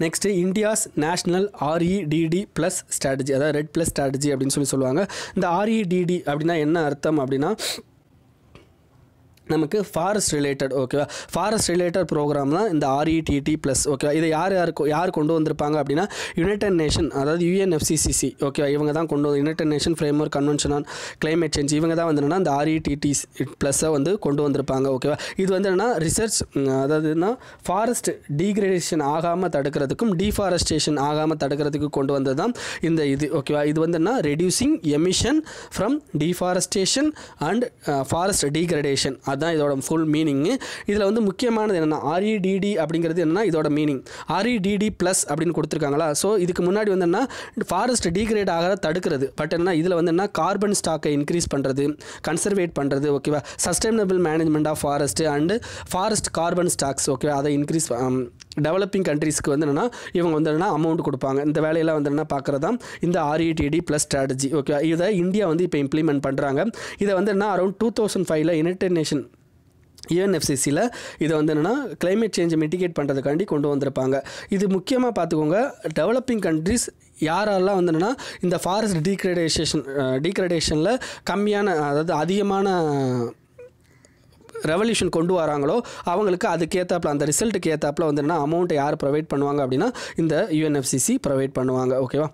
Next India's national REDD plus strategy, அதாவது ரெட் ப்ளஸ் ஸ்ட்ராட்டஜி அப்படின்னு சொல்லுவாங்க. இந்த REDD அப்படின்னா என்ன அர்த்தம் அப்படின்னா, நமக்கு ஃபாரஸ்ட் ரிலேட்டட், ஓகேவா, ஃபாரஸ்ட் ரிலேட்டட் ப்ரோக்ராம் தான் இந்த RETT ப்ளஸ், ஓகேவா. இதை யார் கொண்டு வந்திருப்பாங்க அப்படின்னா யுனைடெட் நேஷன், அதாவது UNFCCC, ஓகேவா, இவங்க தான் கொண்டு வந்து United nation framework convention on climate change, இவங்க தான் வந்து என்னன்னா இந்த RETT ப்ளஸ்ஸை வந்து கொண்டு வந்திருப்பாங்க, ஓகேவா. இது வந்து என்னன்னா ரிசர்ச், அதாவதுன்னா ஃபாரஸ்ட் டீக்ரேடேஷன் ஆகாமல் தடுக்கிறதுக்கும் டீஃபாரஸ்டேஷன் ஆகாமல் தடுக்கிறதுக்கு கொண்டு வந்தது தான் இந்த இது, ஓகேவா. இது வந்து என்ன, reducing emission from deforestation and forest degradation, அதுதான் இதோட ஃபுல் மீனிங்கு. இதில் வந்து முக்கியமானது என்னென்னா REDD அப்படிங்கிறது என்னென்னா இதோட மீனிங் REDD ப்ளஸ் அப்படின்னு கொடுத்துருக்காங்களா. ஸோ இதுக்கு முன்னாடி வந்து என்ன, ஃபாரஸ்ட் டீக்ரேட் ஆக தடுக்கிறது. பட் என்ன, இதில் வந்து என்ன, கார்பன் ஸ்டாக்கை இன்க்ரீஸ் பண்ணுறது, கன்சர்வேட் பண்ணுறது, ஓகேவா, sustainable management of forest and forest carbon stocks, ஓகேவா, அதை இன்க்ரீஸ் டெவலப்பிங் கண்ட்ரீஸ்க்கு வந்து என்னென்னா இவங்க வந்து என்னென்னா அமௌண்ட் கொடுப்பாங்க. இந்த வேலையெல்லாம் வந்து என்ன பார்க்குறது தான் இந்த RETD ப்ளஸ் ஸ்ட்ராட்டஜி, ஓகேவா. இதை இந்தியா வந்து இப்போ இம்ப்ளிமெண்ட் பண்ணுறாங்க. இதை வந்து என்ன அரௌண்ட் 2005 யுனைடெட் நேஷன் UNFCCயில் இதை வந்து என்னென்னா கிளைமேட் சேஞ்சை மிட்டிகேட் பண்ணுறதுக்காண்டி கொண்டு வந்திருப்பாங்க. இது முக்கியமாக பார்த்துக்கோங்க, டெவலப்பிங் கண்ட்ரிஸ் யாரெல்லாம் வந்து என்னென்னா இந்த ஃபாரஸ்ட் டீக்ரடேஷனில் கம்மியான, அதாவது அதிகமான ரெவல்யூஷன் கொண்டு வராங்களோ அவங்களுக்கு அதுக்கேற்றாப்பில், அந்த ரிசல்ட்டுக்கு ஏற்றாப்பில் வந்து என்ன அமௌண்ட்டை யார் ப்ரொவைட் பண்ணுவாங்க அப்படின்னா இந்த UNFCC ப்ரொவைட் பண்ணுவாங்க, ஓகேவா.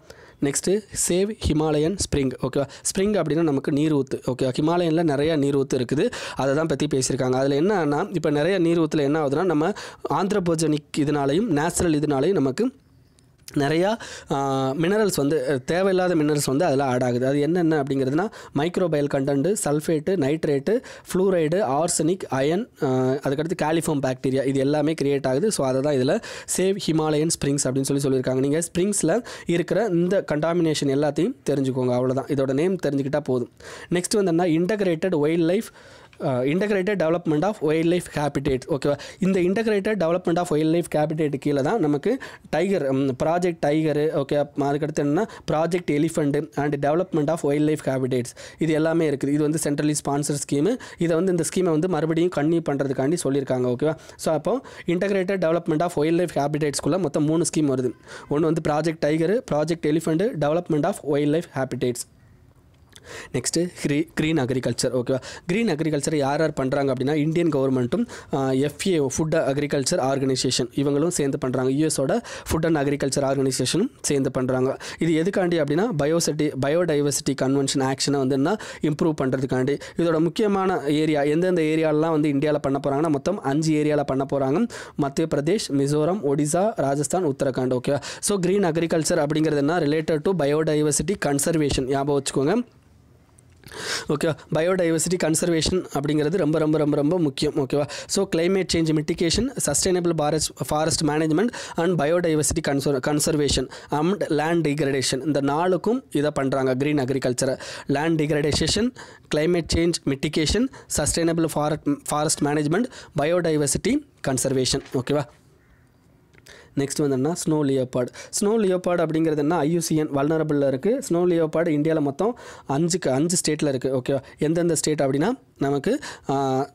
நெக்ஸ்ட்டு சேவ் ஹிமாலயன் ஸ்ப்ரிங், ஓகேவா. ஸ்ப்ரிங் அப்படின்னா நமக்கு நீர் ஊற்று, ஓகேவா. ஹிமாலயனில் நிறையா நீர் ஊற்று இருக்குது, அதை தான் பற்றி பேசியிருக்காங்க. அதில் என்னன்னா இப்போ நிறையா நீர் ஊற்றுல என்ன ஆகுதுன்னா, நம்ம ஆந்த்ரோபோஜெனிக் இதனாலையும் நேச்சுரல் இதனாலையும் நமக்கு நிறையா மினரல்ஸ் வந்து தேவையில்லாத மினரல்ஸ் வந்து அதில் ஆட் ஆகுது. அது என்னென்ன அப்படிங்கிறதுனா microbial content, sulphate, nitrate, fluoride, arsenic, iron, அதுக்கடுத்து காலிஃபார்ம் பாக்டீரியா, இது எல்லாமே கிரியேட் ஆகுது. ஸோ அதை தான் இதில் சேவ் ஹிமாலயன் ஸ்ப்ரிங்ஸ் அப்படின்னு சொல்லியிருக்காங்க. நீங்கள் ஸ்ப்ரிங்ஸில் இருக்கிற இந்த கண்டாமினேஷன் எல்லாத்தையும் தெரிஞ்சுக்கோங்க, அவ்வளோதான். இதோட நேம் தெரிஞ்சுக்கிட்டால் போதும். நெக்ஸ்ட் வந்து என்ன, integrated development of wildlife habitats, ஓகேவா. இந்த integrated development of wildlife habitat கீழே தான் நமக்கு டைகர் ப்ராஜெக்ட் டைகரு, ஓகே, அதுக்கடுத்து என்னென்னா project elephant and development of wildlife habitats, இது எல்லாமே இருக்குது. இது வந்து சென்ட்ரலி ஸ்பான்சர் ஸ்கீமு. இதை வந்து இந்த ஸ்கீமை வந்து மறுபடியும் கன்டினியூ பண்ணுறதுக்காண்டி சொல்லியிருக்காங்க, ஓகேவா. ஸோ அப்போ integrated development of wildlife ஹேபிடேட்ஸ்குள்ளே மொத்தம் 3 ஸ்கீம் வருது. ஒன்று வந்து project tiger, project elephant, development of wildlife habitats. Next green agriculture, ஓகேவா. க்ரீன் அக்ரிகல்ச்சர் யார் பண்ணுறாங்க அப்படின்னா இந்தியன் கவர்மெண்ட்டும் FAO ஃபுட் அக்ரிகல்ச்சர் ஆர்கனைசேஷன் இவங்களும் சேர்ந்து பண்ணுறாங்க. யூஎஸோட ஃபுட் அண்ட் அக்ரிகல்ச்சர் ஆர்கனைசேஷனும் சேர்ந்து பண்ணுறாங்க. இது எதுக்காண்டி அப்படின்னா பயோடைவர்சிட்டி கன்வென்ஷன் ஆக்ஷனை வந்து என்ன இம்ப்ரூவ் பண்ணுறதுக்காண்டி. இதோட முக்கியமான ஏரியா எந்தெந்த ஏரியாலலாம் வந்து இந்தியாவில் பண்ண போகிறாங்கன்னா மொத்தம் 5 ஏரியாவில் பண்ண போகிறாங்க. மத்திய பிரதேஷ், மிசோரம், ஒடிசா, ராஜஸ்தான், உத்தரகாண்ட், ஓகேவா. ஸோ க்ரீன் அக்ரிகல்ச்சர் அப்படிங்கிறது என்ன, ரிலேட்டட் டு பயோடைவர்சிட்டி கன்சர்வேஷன், ஞாபகம் வச்சுக்கோங்க, ஓகேவா. பயோடைவர்சிட்டி கன்சர்வேஷன் அப்படிங்கிறது ரொம்ப ரொம்ப ரொம்ப ரொம்ப முக்கியம், ஓகேவா. So climate change mitigation, sustainable forest management and biodiversity conservation and land degradation, இந்த 4க்கும் இதை பண்ணுறாங்க க்ரீன் அக்ரிகல்ச்சரை. Land degradation, climate change mitigation, sustainable forest management, biodiversity conservation, ஓகேவா. நெக்ஸ்ட் வந்து என்ன, ஸ்னோ லியோபார்டு அப்படிங்கிறது என்ன, IUCN வல்னரபிளில் இருக்குது. ஸ்னோ லியோபார்டு இந்தியாவில் மொத்தம் 5 ஸ்டேட்டில் இருக்குது, ஓகேவா. எந்தெந்த ஸ்டேட் அப்படின்னா நமக்கு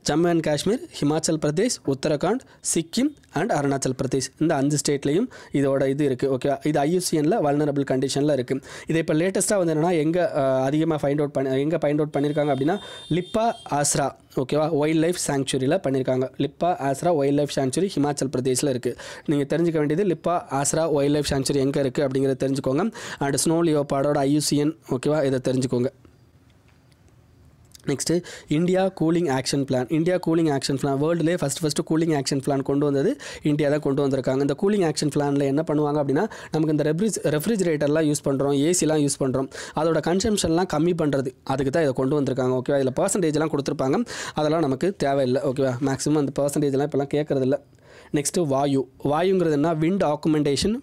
ஜம்மு அண்ட் காஷ்மீர், ஹிமாச்சல் பிரதேஷ், உத்தரகாண்ட், சிக்கிம் அண்ட் அருணாச்சல் பிரதேஷ், இந்த 5 ஸ்டேட்லேயும் இதோட இது இருக்குது, ஓகேவா. இது IUCNல வல்னரபிள் கண்டிஷனில் இருக்குது. இதை இப்போ லேட்டஸ்ட்டாக வந்து என்னென்னா எங்கே அதிகமாக ஃபைண்ட் அவுட் பண்ணியிருக்காங்க அப்படின்னா லிப்பா ஆஸ்ரா, ஓகேவா, வைல்ட் லைஃப் சாங்சுரியில் பண்ணியிருக்காங்க. லிப்பா Azra wild life sanctuary Himachal பிரதேஷில் இருக்குது. நீங்கள் தெரிஞ்சுக்க வேண்டியது லிப்பா ஆஸ்ரா வைல்ட் லைஃப் சாங்சுரி எங்கே இருக்குது அப்படிங்கிறத தெரிஞ்சுக்கோங்க. அண்ட் ஸ்னோ லியோபார்டோட IUCN, ஓகேவா, இதை தெரிஞ்சுக்கோங்க. Next India cooling action plan வேர்ல்டுலேயே ஃபஸ்ட்டு கூலிங் ஆக்ஷன் பிளான் கொண்டு வந்தது இந்தியா தான் கொண்டு வந்திருக்காங்க. இந்த கூலிங் ஆக்ஷன் பிளானில் என்ன பண்ணுவாங்க அப்படின்னா நமக்கு இந்த ரெஃப்ரிஜிரேட்டர்லாம் யூஸ் பண்ணுறோம், ஏசிலாம் யூஸ் பண்ணுறோம், அதோட கன்சம்ஷன்லாம் கம்மி பண்ணுறது, அதுக்கு தான் இதை கொண்டு வந்திருக்காங்க, ஓகேவா. இதில் பர்சன்டேஜ்லாம் கொடுத்துருப்பாங்க, அதெல்லாம் நமக்கு தேவையில்லை, ஓகேவா. மேக்ஸிமம் அந்த பர்சன்டேஜ்லாம் இப்போலாம் கேட்குறதில்ல. நெக்ஸ்ட்டு வாயுங்கிறது என்ன, விண்ட் ஆக்குமெண்டேஷன்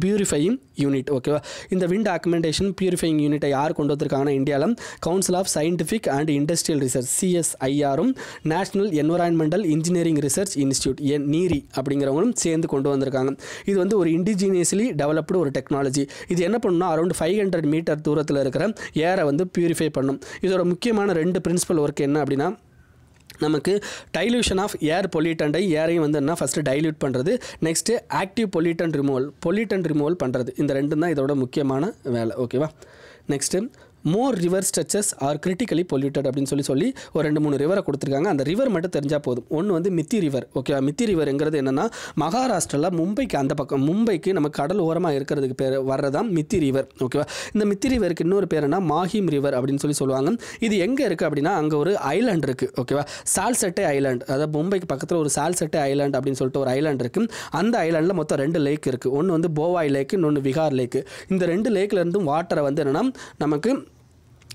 பியூரிஃபையிங் யூனிட். ஓகேவா, இந்த விண்ட் ஆக்குமெண்டேஷன் பியூரிஃபையிங் யூனிட்டை யார் கொண்டு வந்திருக்காங்கன்னா இந்தியாவில் council of scientific and industrial research CSIRம் national environmental engineering research institute NEERI அப்படிங்கிறவங்களும் சேர்ந்து கொண்டு வந்திருக்காங்க. இது வந்து ஒரு இண்டிஜினியஸ்லி டெவலப்டு ஒரு டெக்னாலஜி. இது என்ன பண்ணுன்னா அரௌண்ட் 500 மீட்டர் தூரத்தில் இருக்கிற ஏரை வந்து பியூரிஃபை பண்ணும். இதோட முக்கியமான 2 பிரின்சிபல் ஒர்க் என்ன அப்படின்னா, நமக்கு டைல்யூஷன் ஆஃப் ஏர் பொல்யூட்டண்டை ஏரையும் வந்து என்ன ஃபஸ்ட்டு டைல்யூட் பண்ணுறது, நெக்ஸ்ட்டு ஆக்டிவ் பொல்யூட்டன் ரிமூவல் பண்ணுறது. இந்த 2 தான் இதோட முக்கியமான வேலை. ஓகேவா, next more river stretches are critically polluted அப்படின்னு சொல்லி ஒரு 2-3 ரிவரை கொடுத்துருக்காங்க. அந்த ரிவர் மட்டும் தெரிஞ்சால் போதும். ஒன்று வந்து மித்தி ரிவர். ஓகே, மித்தி ரிவருங்கிறது என்னென்னா மகாராஷ்டிராவில் மும்பைக்கு அந்த பக்கம், மும்பைக்கு நம்ம கடல் ஓரமாக இருக்கிறதுக்கு பேர் வர்றதான் மித்தி ரிவர். ஓகேவா, இந்த மித்தி ரிவருக்கு இன்னொரு பேர் என்ன, மாஹிம் ரிவர் அப்படின்னு சொல்லுவாங்க. இது எங்கே இருக்குது அப்படின்னா அங்கே ஒரு ஐலாண்ட் இருக்குது. ஓகேவா, சால்செட்டே ஐலாண்ட், அதாவது மும்பைக்கு பக்கத்தில் ஒரு சால்செட்டே ஐலாண்ட் அப்படின்னு சொல்லிட்டு ஒரு ஐலாண்ட் இருக்குது. அந்த ஐலாண்டில் மொத்தம் 2 லேக் இருக்குது. ஒன்று வந்து போவாய் லேக்கு, இன்னொன்று விகார் லேக்கு. இந்த 2 லேக்லேருந்தும் வாட்டரை வந்து என்னென்னா நமக்கு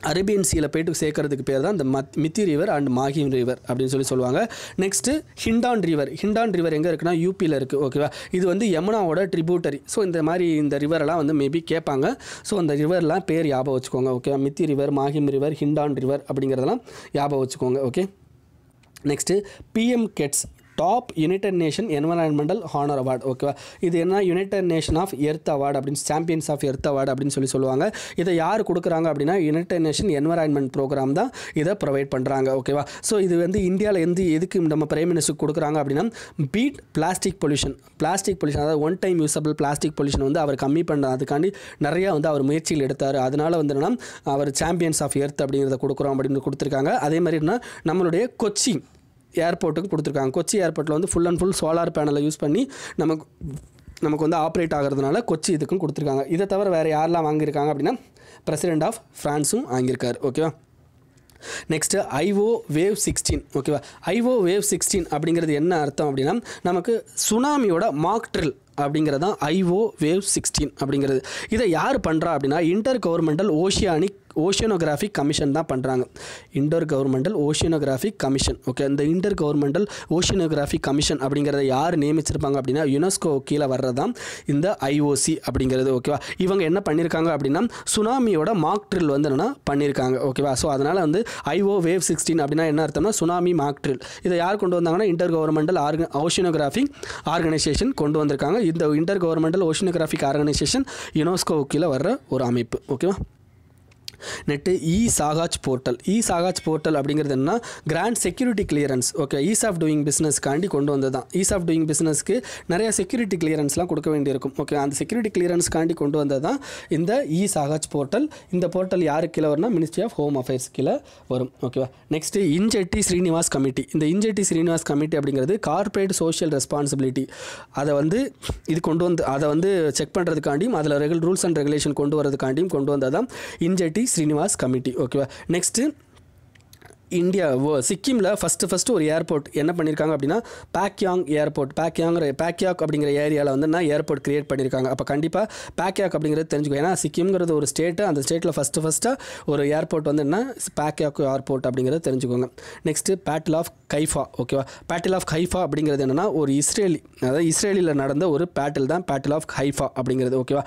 அரேபியன் சீல போய்ட்டு சேர்க்கறதுக்கு பேர் தான் இந்த மித்தி ரிவர் அண்ட் மாஹிம் ரிவர் அப்படின்னு சொல்லுவாங்க. நெக்ஸ்ட்டு ஹிண்டான் ரிவர் எங்கே இருக்குன்னா யூபியில் இருக்குது. ஓகேவா, இது வந்து யமுனாவோட ட்ரிபியூட்டரி. ஸோ இந்த மாதிரி இந்த ரிவரெல்லாம் வந்து மேபி கேட்பாங்க. ஸோ அந்த ரிவர்லாம் பேர் ஞாபகம் வச்சுக்கோங்க. ஓகேவா, Mithi river, Mahim river, Hindon river அப்படிங்கிறதெல்லாம் ஞாபகம் வச்சுக்கோங்க. Okay, next PM KETS top United Nation environmental honour award. ஓகேவா, இது என்ன, United Nation of earth award அப்படின்னு, சாம்பியன்ஸ் ஆஃப் எர்த் அவார்டு அப்படின்னு சொல்லுவாங்க. இதை யார் கொடுக்குறாங்க அப்படின்னா யுனைடெட் நேஷன் என்வரான்மெண்ட் ப்ரோக்ராம் தான் இதை ப்ரொவைட் பண்ணுறாங்க. ஓகேவா, ஸோ இது வந்து இந்தியாவில் எதுக்கு நம்ம பிரைம் மினிஸ்டருக்கு கொடுக்குறாங்க அப்படின்னா பீட் பிளாஸ்டிக் பொல்யூஷன், அதாவது one time usable plastic pollution வந்து அவர் கம்மி பண்ண அதுக்காண்டி நிறையா வந்து அவர் முயற்சிகள் எடுத்தார். அதனால் வந்து என்னன்னா அவர் சாம்பியன்ஸ் ஆஃப் எர்த் அப்படிங்கிறத கொடுக்குறோம் அப்படின்னு கொடுத்துருக்காங்க. அதே மாதிரினா நம்மளுடைய கொச்சி ஏர்போர்ட்டுக்கு கொடுத்துருக்காங்க. கொச்சி ஏர்போர்ட்டில் வந்து ஃபுல் அண்ட் ஃபுல் சோலார் பேனலை யூஸ் பண்ணி நமக்கு வந்து ஆப்ரேட் ஆகிறதுனால கொச்சி இதுக்கும் கொடுத்துருக்காங்க. இதை தவிர வேறு யாரெல்லாம் வாங்கியிருக்காங்க அப்படின்னா பிரசிடென்ட் ஆஃப் ஃப்ரான்ஸும் வாங்கியிருக்காரு. ஓகேவா, நெக்ஸ்ட்டு IO Wave 16. ஓகேவா, IO Wave 16 அப்படிங்கிறது என்ன அர்த்தம் அப்படின்னா நமக்கு சுனாமியோட மாக் ட்ரில் அப்படிங்கிறது தான் IO Wave 16 அப்படிங்கிறது. இதை யார் பண்ணுறா அப்படின்னா இன்டர் கவர்மெண்டல் ஓஷியனோகிராஃபிக் கமிஷன் தான் பண்ணுறாங்க. Intergovernmental oceanographic commission. Okay, இந்த இன்டர் கவர்மெண்டல் ஓஷியனோகிராஃபிக் கமிஷன் அப்படிங்கிறத யார் நியமிச்சிருப்பாங்க அப்படின்னா யுனெஸ்கோ கீழே வர்றது தான் இந்த IOC அப்படிங்கிறது. ஓகேவா, இவங்க என்ன பண்ணியிருக்காங்க அப்படின்னா சுனாமியோட மாக் ட்ரில் வந்து என்னென்னா பண்ணியிருக்காங்க. ஓகேவா, ஸோ அதனால் வந்து IO Wave 16 அப்படின்னா என்ன அர்த்தம்னா சுனாமி மாக் ட்ரில். இதை யார் கொண்டு வந்தாங்கன்னா இன்டர் கவர்மெண்டல் ஓஷியனோகிராஃபிக் ஆர்கனைசேஷன் கொண்டு வந்திருக்காங்க. இந்த இன்டர் கவர்மெண்டல் ஓஷியனோகிராஃபிக் ஆர்கனைசேஷன் யுனெஸ்கோ கீழே வர்ற ஒரு அமைப்பு. ஓகேவா, நெட்டு சாகாஜ் போர்ட்டல் அப்படிங்கிறது என்ன, grant security clearance. Okay, ease of doing பிஸ்னஸ்க்காண்டி கொண்டு வந்தது தான். ஈஸ் ஆஃப் டூயிங் பிஸ்னஸ்க்கு நிறைய செக்யூரிட்டி கிளியரன்ஸ்லாம் கொடுக்க வேண்டியிருக்கும். ஓகே, அந்த செக்யூரிட்டி கிளியரன்ஸ்க்காண்டி கொண்டு வந்தது தான் இந்த சாகாஜ் போர்ட்டல். இந்த போர்ட்டல் யாருக்கு கீழே வரும்னா மினிஸ்ட்ரி ஆஃப் ஹோம் அஃபேர்ஸ் கீழே வரும். ஓகேவா, நெக்ஸ்ட்டு இன்ஜெட்டி ஸ்ரீனிவாஸ் கமிட்டி. இந்த இன்ஜெட்டி ஸ்ரீனிவாஸ் கமிட்டி அப்படிங்கிறது கார்ப்பரேட் சோஷியல் ரெஸ்பான்சிபிலிட்டி அதை வந்து இது கொண்டு வந்து அதை வந்து செக் பண்ணுறதுக்காண்டியும் அதில் ரூல்ஸ் அண்ட் ரெகுலேஷன் கொண்டு வரதுக்காண்டியும் கொண்டு வந்தது தான் இன்ஜெட்டி ஸ்ரீனிவாஸ் கமிட்டி. ஓகேவா, நெக்ஸ்ட்டு இந்தியா சிக்கிமில் ஃபஸ்ட்டு ஒரு ஏர்போர்ட் என்ன பண்ணியிருக்காங்க அப்படின்னா பேக்யாக் அப்படிங்கிற ஏரியாவில் வந்து என்ன ஏர்போர்ட் கிரியேட் பண்ணியிருக்காங்க. அப்போ கண்டிப்பாக பேக்யாக் அப்படிங்கிறது தெரிஞ்சுக்கோ. ஏன்னா சிக்கிம்ங்கிறது ஒரு ஸ்டேட்டு, அந்த ஸ்டேட்டில் ஃபஸ்ட்டாக ஒரு ஏர்போர்ட் வந்து என்ன பேக்யாக் ஏர்போர்ட் அப்படிங்கிறது தெரிஞ்சுக்கோங்க. Next battle of Haifa. ஓகேவா, பேட்டில் ஆஃப் கைஃபா அப்படிங்கிறது என்னென்னா ஒரு இஸ்ரேலியில் நடந்த ஒரு பேட்டில் தான் பேட்டில் ஆஃப் கைஃபா அப்படிங்கிறது. ஓகேவா,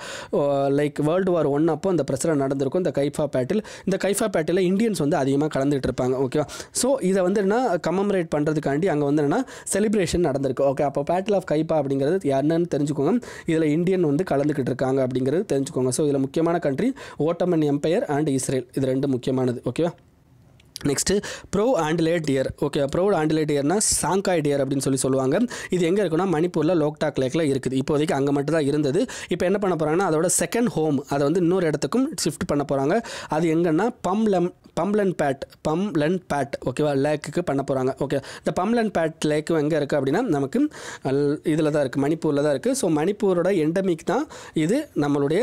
லைக் World War I அப்போ அந்த பிரச்சனை நடந்திருக்கும் இந்த கைஃபா பேட்டில். இந்த கைஃபா பேட்டில் இந்தியன்ஸ் வந்து அதிகமாக கலந்துகிட்டு இருப்பாங்க. ஓகேவா, ஸோ இதை வந்து என்ன கமமரேட் பண்ணுறதுக்காண்டி அங்கே வந்து என்னென்னா செலிப்ரேஷன் நடந்திருக்கு. ஓகே, அப்போ பேட்டில் ஆஃப் கைஃபா அப்படிங்கிறது என்னன்னு தெரிஞ்சுக்கோங்க. இதில் இந்தியன் வந்து கலந்துக்கிட்டு இருக்காங்க அப்படிங்கிறது தெரிஞ்சுக்கோங்க. ஸோ இதில் முக்கியமான country Ottoman empire and Israel, இது 2 முக்கியமானது. ஓகேவா, next brow antlered deer. Okay, brow antlered டியர்னா சாங்காய் டியர் அப்படின்னு சொல்லுவாங்க. இது எங்கே இருக்குன்னா மணிப்பூரில் லோக்டாக் லேக்கில் இருக்குது. இப்போதைக்கு அங்கே மட்டும் தான் இருந்தது. இப்போ என்ன பண்ண போகிறாங்கன்னா அதோட செகண்ட் ஹோம் அதை வந்து இன்னொரு இடத்துக்கும் ஷிஃப்ட் பண்ண போகிறாங்க. அது எங்கன்னா பம்லன் பேட் ஓகேவா லேக்குக்கு பண்ண போகிறாங்க. ஓகே, இந்த பம்லன் பேட் லேக்கு எங்கே இருக்குது அப்படின்னா நமக்கு இதில் தான் இருக்குது, மணிப்பூரில் தான் இருக்குது. ஸோ மணிப்பூரோட எண்டமிக் தான் இது நம்மளுடைய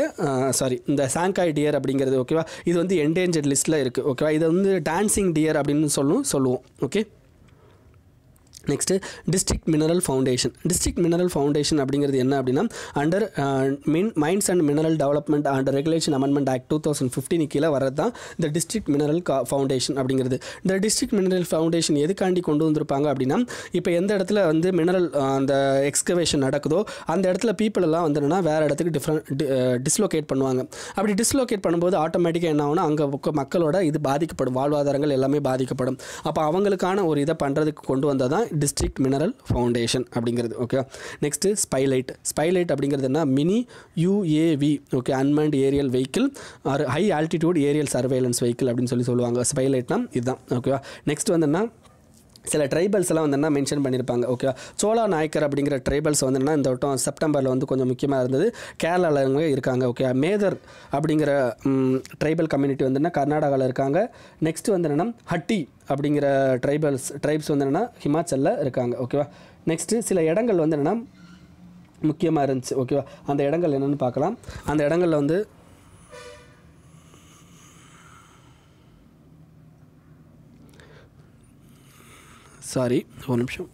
இந்த சாங்காய் டியர் அப்படிங்கிறது. ஓகேவா, இது வந்து என்டேஞ்சர்ட் லிஸ்ட்டில் இருக்குது. ஓகேவா, இது வந்து டான்சிங் டியர் அப்படின்னு சொல்லுவோம். Okay, next district mineral foundation அப்படிங்கிறது என்ன அப்படின்னா under mines and mineral development and regulation amendment act 2015 கீழே வரது தான் இந்த டிஸ்ட்ரிக்ட் மினரல் ஃபவுண்டேஷன் அப்படிங்கிறது. இந்த டிஸ்ட்ரிக்ட் மினரல் ஃபவுண்டேஷன் எதுக்காண்டி கொண்டு வந்திருப்பாங்க அப்படின்னா இப்போ எந்த இடத்துல வந்து மினரல் அந்த எக்ஸ்கவேஷன் நடக்குதோ அந்த இடத்துல பீப்புள் எல்லாம் வந்து என்னன்னா வேறு இடத்துக்கு டிஸ்லோகேட் பண்ணுவாங்க. அப்படி டிஸ்லோகேட் பண்ணும்போது ஆட்டோமேட்டிக்காக என்ன ஆகுனா அங்கே மக்களோட இது பாதிக்கப்படும், வாழ்வாதாரங்கள் எல்லாமே பாதிக்கப்படும். அப்போ அவங்களுக்கான ஒரு இதை பண்ணுறதுக்கு கொண்டு வந்தால் தான் டிஸ்ட்ரிக்ட் மினரல் ஃபவுண்டேஷன் அப்படிங்கிறது. ஓகே, நெக்ஸ்ட்டு ஸ்பைலைட் அப்படிங்கிறது என்ன, mini UAV, okay, unmanned aerial vehicle or high altitude aerial surveillance vehicle அப்படின்னு சொல்லுவாங்க. ஸ்பைலைட்னா இதுதான். ஓகேவா, நெக்ஸ்ட் வந்துன்னா சில ட்ரைபல்ஸ் எல்லாம் வந்து என்ன மென்ஷன் பண்ணியிருப்பாங்க. ஓகே, சோழா நாயக்கர் அப்படிங்கிற ட்ரைபல்ஸ் வந்து என்ன இந்த வட்டம் செப்டம்பரில் வந்து கொஞ்சம் முக்கியமாக இருந்தது. கேரளாவில் இருக்காங்க. ஓகே, மேதர் அப்படிங்கிற ட்ரைபல் கம்யூனிட்டி வந்து என்ன கர்நாடகாவில் இருக்காங்க. நெக்ஸ்ட் வந்து என்னென்னா ஹட்டி அப்படிங்கிற ட்ரைப்ஸ் வந்து என்னென்னா ஹிமாச்சலில் இருக்காங்க. ஓகேவா, நெக்ஸ்ட்டு சில இடங்கள் வந்து என்னென்னா முக்கியமாக இருந்துச்சு. ஓகேவா, அந்த இடங்கள் என்னென்னு பார்க்கலாம். அந்த இடங்களில் வந்து ஒரு நிமிஷம்.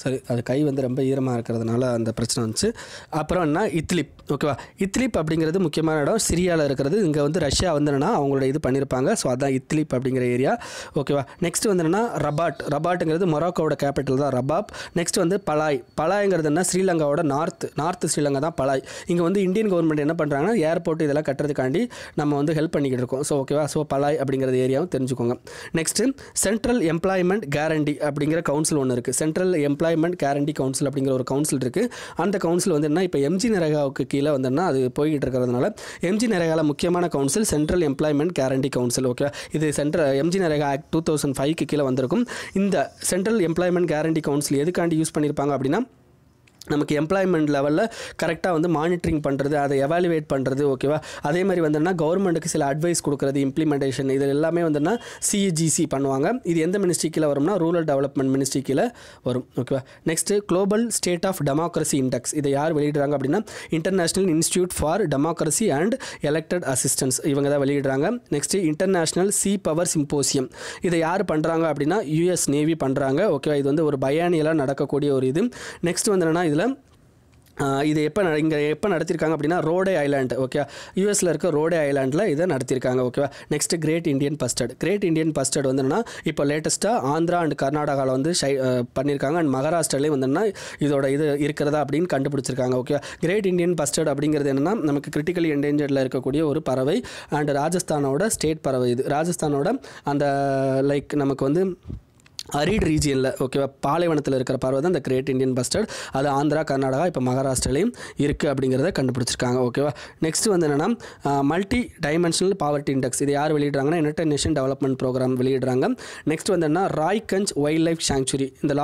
சரி, அது கை வந்து ரொம்ப ஈரமாக இருக்கிறதுனால அந்த பிரச்சனை வந்துச்சு. அப்புறம் என்ன இத்லிப். ஓகேவா, இத்லிப் அப்படிங்கிறது முக்கியமான இடம், சிரியாவில் இருக்கிறது. இங்கே வந்து ரஷ்யா வந்து என்னென்னா அவங்களோட இது பண்ணியிருப்பாங்க. ஸோ அதான் இத்லிப் அப்படிங்கிற ஏரியா. ஓகேவா, நெக்ஸ்ட் வந்து என்னென்னா ரபாட்டுங்கிறது மொராக்கோவோட கேபிட்டல் தான் ரபாப். நெக்ஸ்ட் வந்து பலாய்ங்கிறது என்ன, ஸ்ரீலங்காவோட நார்த் ஸ்ரீலங்கா தான் பலாய். இங்கே வந்து இந்தியன் கவர்மெண்ட் என்ன பண்ணுறாங்கன்னா ஏர்போர்ட் இதெல்லாம் கட்டுறதுக்காண்டி நம்ம வந்து ஹெல்ப் பண்ணிக்கிட்டு இருக்கோம். ஸோ ஓகேவா, ஸோ பலாய் அப்படிங்கிறது ஏரியாவும் தெரிஞ்சுக்கோங்க. நெக்ஸ்ட்டு சென்ட்ரல் எம்ப்ளாய்மெண்ட் கேரண்டி அப்படிங்கிற கவுன்சில் ஒன்று இருக்குது. சென்ட்ரல் எம்ப்ளாய்மெண்ட் கேரண்டி கவுன்சில் அப்படிங்கிற ஒரு கவுன்சில் இருக்குது. அந்த கவுன்சில் வந்து என்ன இப்போ எம்ஜி நரேகாவுக்கு கீழே வந்துன்னா அது போய்கிட்டு இருக்கிறதுனால எம்ஜி நரேகாவில் முக்கியமான council central employment guarantee council. Okay, இது எம்ஜி நரேகா ஆக்ட் 2005 கீழே வந்திருக்கும். இந்த சென்ட்ரல் எம்ப்ளாய்மெண்ட் கேரண்டி கவுன்சில் எதுக்காண்டி யூஸ் பண்ணியிருப்பாங்க அப்படின்னா நமக்கு எம்ப்ளாய்மெண்ட் லெவலில் கரெக்டாக வந்து மானிட்டரிங் பண்ணுறது, அதை எவாலுவேட் பண்ணுறது. ஓகேவா, அதே மாதிரி வந்துன்னா கவர்மெண்ட்டுக்கு சில அட்வைஸ் கொடுக்குறது, இம்ப்ளிமெண்டேஷன், இது எல்லாமே வந்துன்னா CGC பண்ணுவாங்க. இது எந்த மினிஸ்ட்ரி கீழே வரும்னா ரூரல் டெவலப்மெண்ட் மினிஸ்ட்ரி கீழே வரும். ஓகேவா, next global state of democracy index. இதை யார் வெளியிடுறாங்க அப்படின்னா international institute for democracy and elected assistance, இவங்க தான் வெளியிடுறாங்க. Next international sea power symposium, இதை யார் பண்ணுறாங்க அப்படின்னா US நேவி பண்ணுறாங்க. ஓகேவா, இது வந்து ஒரு பயானியலாக நடக்கக்கூடிய ஒரு இது. நெக்ஸ்ட் வந்து என்னன்னா இது எப்போ நடத்தியிருக்காங்க அப்படின்னா ரோடே ஐலாண்டு. ஓகே, யூஎஸில் இருக்க ரோடே ஐலாண்டில் இதை நடத்தியிருக்காங்க. ஓகேவா, நெக்ஸ்ட் கிரேட் இண்டியன் பஸ்டர்ட் வந்து என்னன்னா இப்போ லேட்டஸ்ட்டாக ஆந்திரா அண்ட் கர்நாடகாவில் வந்து பண்ணியிருக்காங்க. அண்ட் மகாராஷ்டிராலேயும் வந்துன்னா இதோட இது இருக்கிறதா அப்படின்னு கண்டுபிடிச்சிருக்காங்க. ஓகே, கிரேட் இண்டியன் பஸ்டர்ட் அப்படிங்கிறது என்னென்னா நமக்கு கிரிட்டிக்கலி என்டேஞ்சர்டில் இருக்கக்கூடிய ஒரு பறவை. அண்ட் ராஜஸ்தானோட ஸ்டேட் பறவை. இது ராஜஸ்தானோட அந்த நமக்கு வந்து அரிட் ரீஜியனில், ஓகேவா, பாலைவனத்தில் இருக்கிற பறவை தான் இந்த கிரேட் இண்டியன் பஸ்டர்ட். அது ஆந்திரா, கர்நாடகா, இப்போ மகாராஷ்டிராலையும் இருக்குது அப்படிங்கிறத கண்டுபிடிச்சிருக்காங்க. ஓகேவா, நெக்ஸ்ட் வந்து என்னென்னா மல்டி டைமென்ஷனல் பாவர்ட்டி இண்டெக்ஸ். இது யார் வெளியிடுறாங்கன்னா யுனைடெட் நேஷன் டெவலப்மெண்ட் ப்ரோக்ராம் வெளியிடுறாங்க. நெக்ஸ்ட் வந்து என்ன ராய்கஞ்ச் வைல்ட் லைஃப் சாங்சுரி. இந்த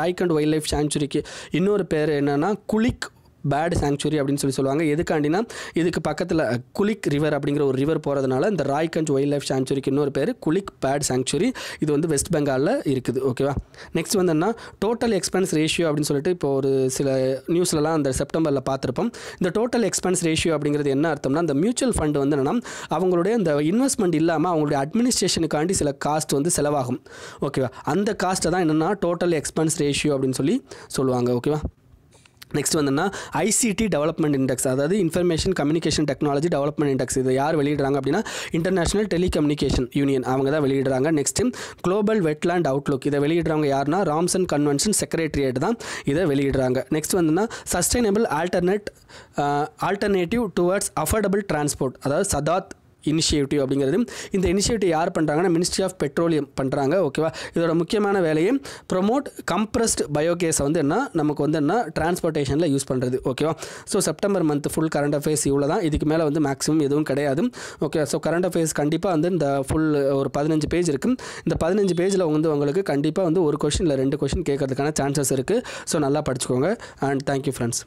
ராய்கண்ட் வைல்ட் லைஃப் சாங்சுரிக்கு இன்னொரு பேர் என்னென்னா குலிக் பேர்டு சாங்சுரி அப்படின்னு சொல்லுவாங்க. எதுக்காண்டினா இதுக்கு பக்கத்தில் குலிக் ரிவர் அப்படிங்கிற ஒரு ரிவர் போகிறதுனால இந்த ராய்கஞ்ச் வைல்ட் லைஃப் சாங்சுரிக்கு இன்னொரு பேர் குலிக் பேர்டு சாங்சுரி. இது வந்து வெஸ்ட் பெங்காலில் இருக்குது. ஓகேவா, நெக்ஸ்ட் வந்து என்ன டோட்டல் எக்ஸ்பென்ஸ் ரேஷியோ அப்படின்னு சொல்லிட்டு இப்போ ஒரு சில நியூஸ்லலாம் அந்த செப்டம்பரில் பார்த்துருப்போம். இந்த டோட்டல் எக்ஸ்பென்ஸ் ரேஷியோ அப்படிங்கிறது என்ன அர்த்தம்னா இந்த மியூச்சுவல் ஃபண்ட் வந்து என்னன்னா அவங்களுடைய அந்த இன்வெஸ்ட்மெண்ட் இல்லாமல் அவங்களுடைய அட்மினிஸ்ட்ரேஷனுக்காண்டி சில காஸ்ட் வந்து செலவாகும். ஓகேவா, அந்த காஸ்ட்டை தான் என்னென்னா டோட்டல் எக்ஸ்பென்ஸ் ரேஷியோ அப்படின்னு சொல்லுவாங்க. ஓகேவா, நெக்ஸ்ட் வந்துன்னா ஐசிடி டெவலப்மெண்ட் இண்டெக்ஸ், அதாவது information communication technology development index. இதை யார் வெளியிடுறாங்க அப்படின்னா இன்டர்நேஷனல் டெலிகம்யூனிகேஷன் யூனியன், அவங்க தான் வெளியிடுறாங்க. நெக்ஸ்ட்டு குளோபல் வெட்லேண்ட் அவுட்லுக், இதை வெளியிடுறவங்க யாருன்னா ராம்சன் கன்வென்ஷன் செக்ரட்டரியேட் தான் இதை வெளியிடுறாங்க. நெக்ஸ்ட் வந்துன்னா sustainable alternative towards affordable transport, அதாவது சதாத் இனிஷியேட்டிவ் அப்படிங்கிறது. இந்த இனிஷியேட்டிவ் யார் பண்ணுறாங்கன்னா மினிஸ்ட்ரி ஆஃப் பெட்ரோலியம் பண்ணுறாங்க. ஓகேவா, இதோட முக்கியமான வேலையை ப்ரொமோட் கம்ப்ரஸ்ட் பயோகேஸை வந்து என்ன நமக்கு வந்து என்ன டிரான்ஸ்போர்ட்டேஷனில் யூஸ் பண்ணுறது. ஓகேவா, so September month full current affairs இவ்வளோ தான். இதுக்கு மேலே வந்து மேக்ஸிமம் எதுவும் கிடையாது. ஓகே, ஸோ கரண்ட் அஃபேர்ஸ் கண்டிப்பாக வந்து இந்த ஃபுல் ஒரு 15 பேஜ் இருக்குது. இந்த 15 பேஜில் வந்து உங்களுக்கு கண்டிப்பாக வந்து ஒரு கொஷின் இல்லை 2 கொஷின் கேட்கறதுக்கான சான்சஸ் இருக்குது. ஸோ நல்லா படிச்சுக்கோங்க. And thank you friends.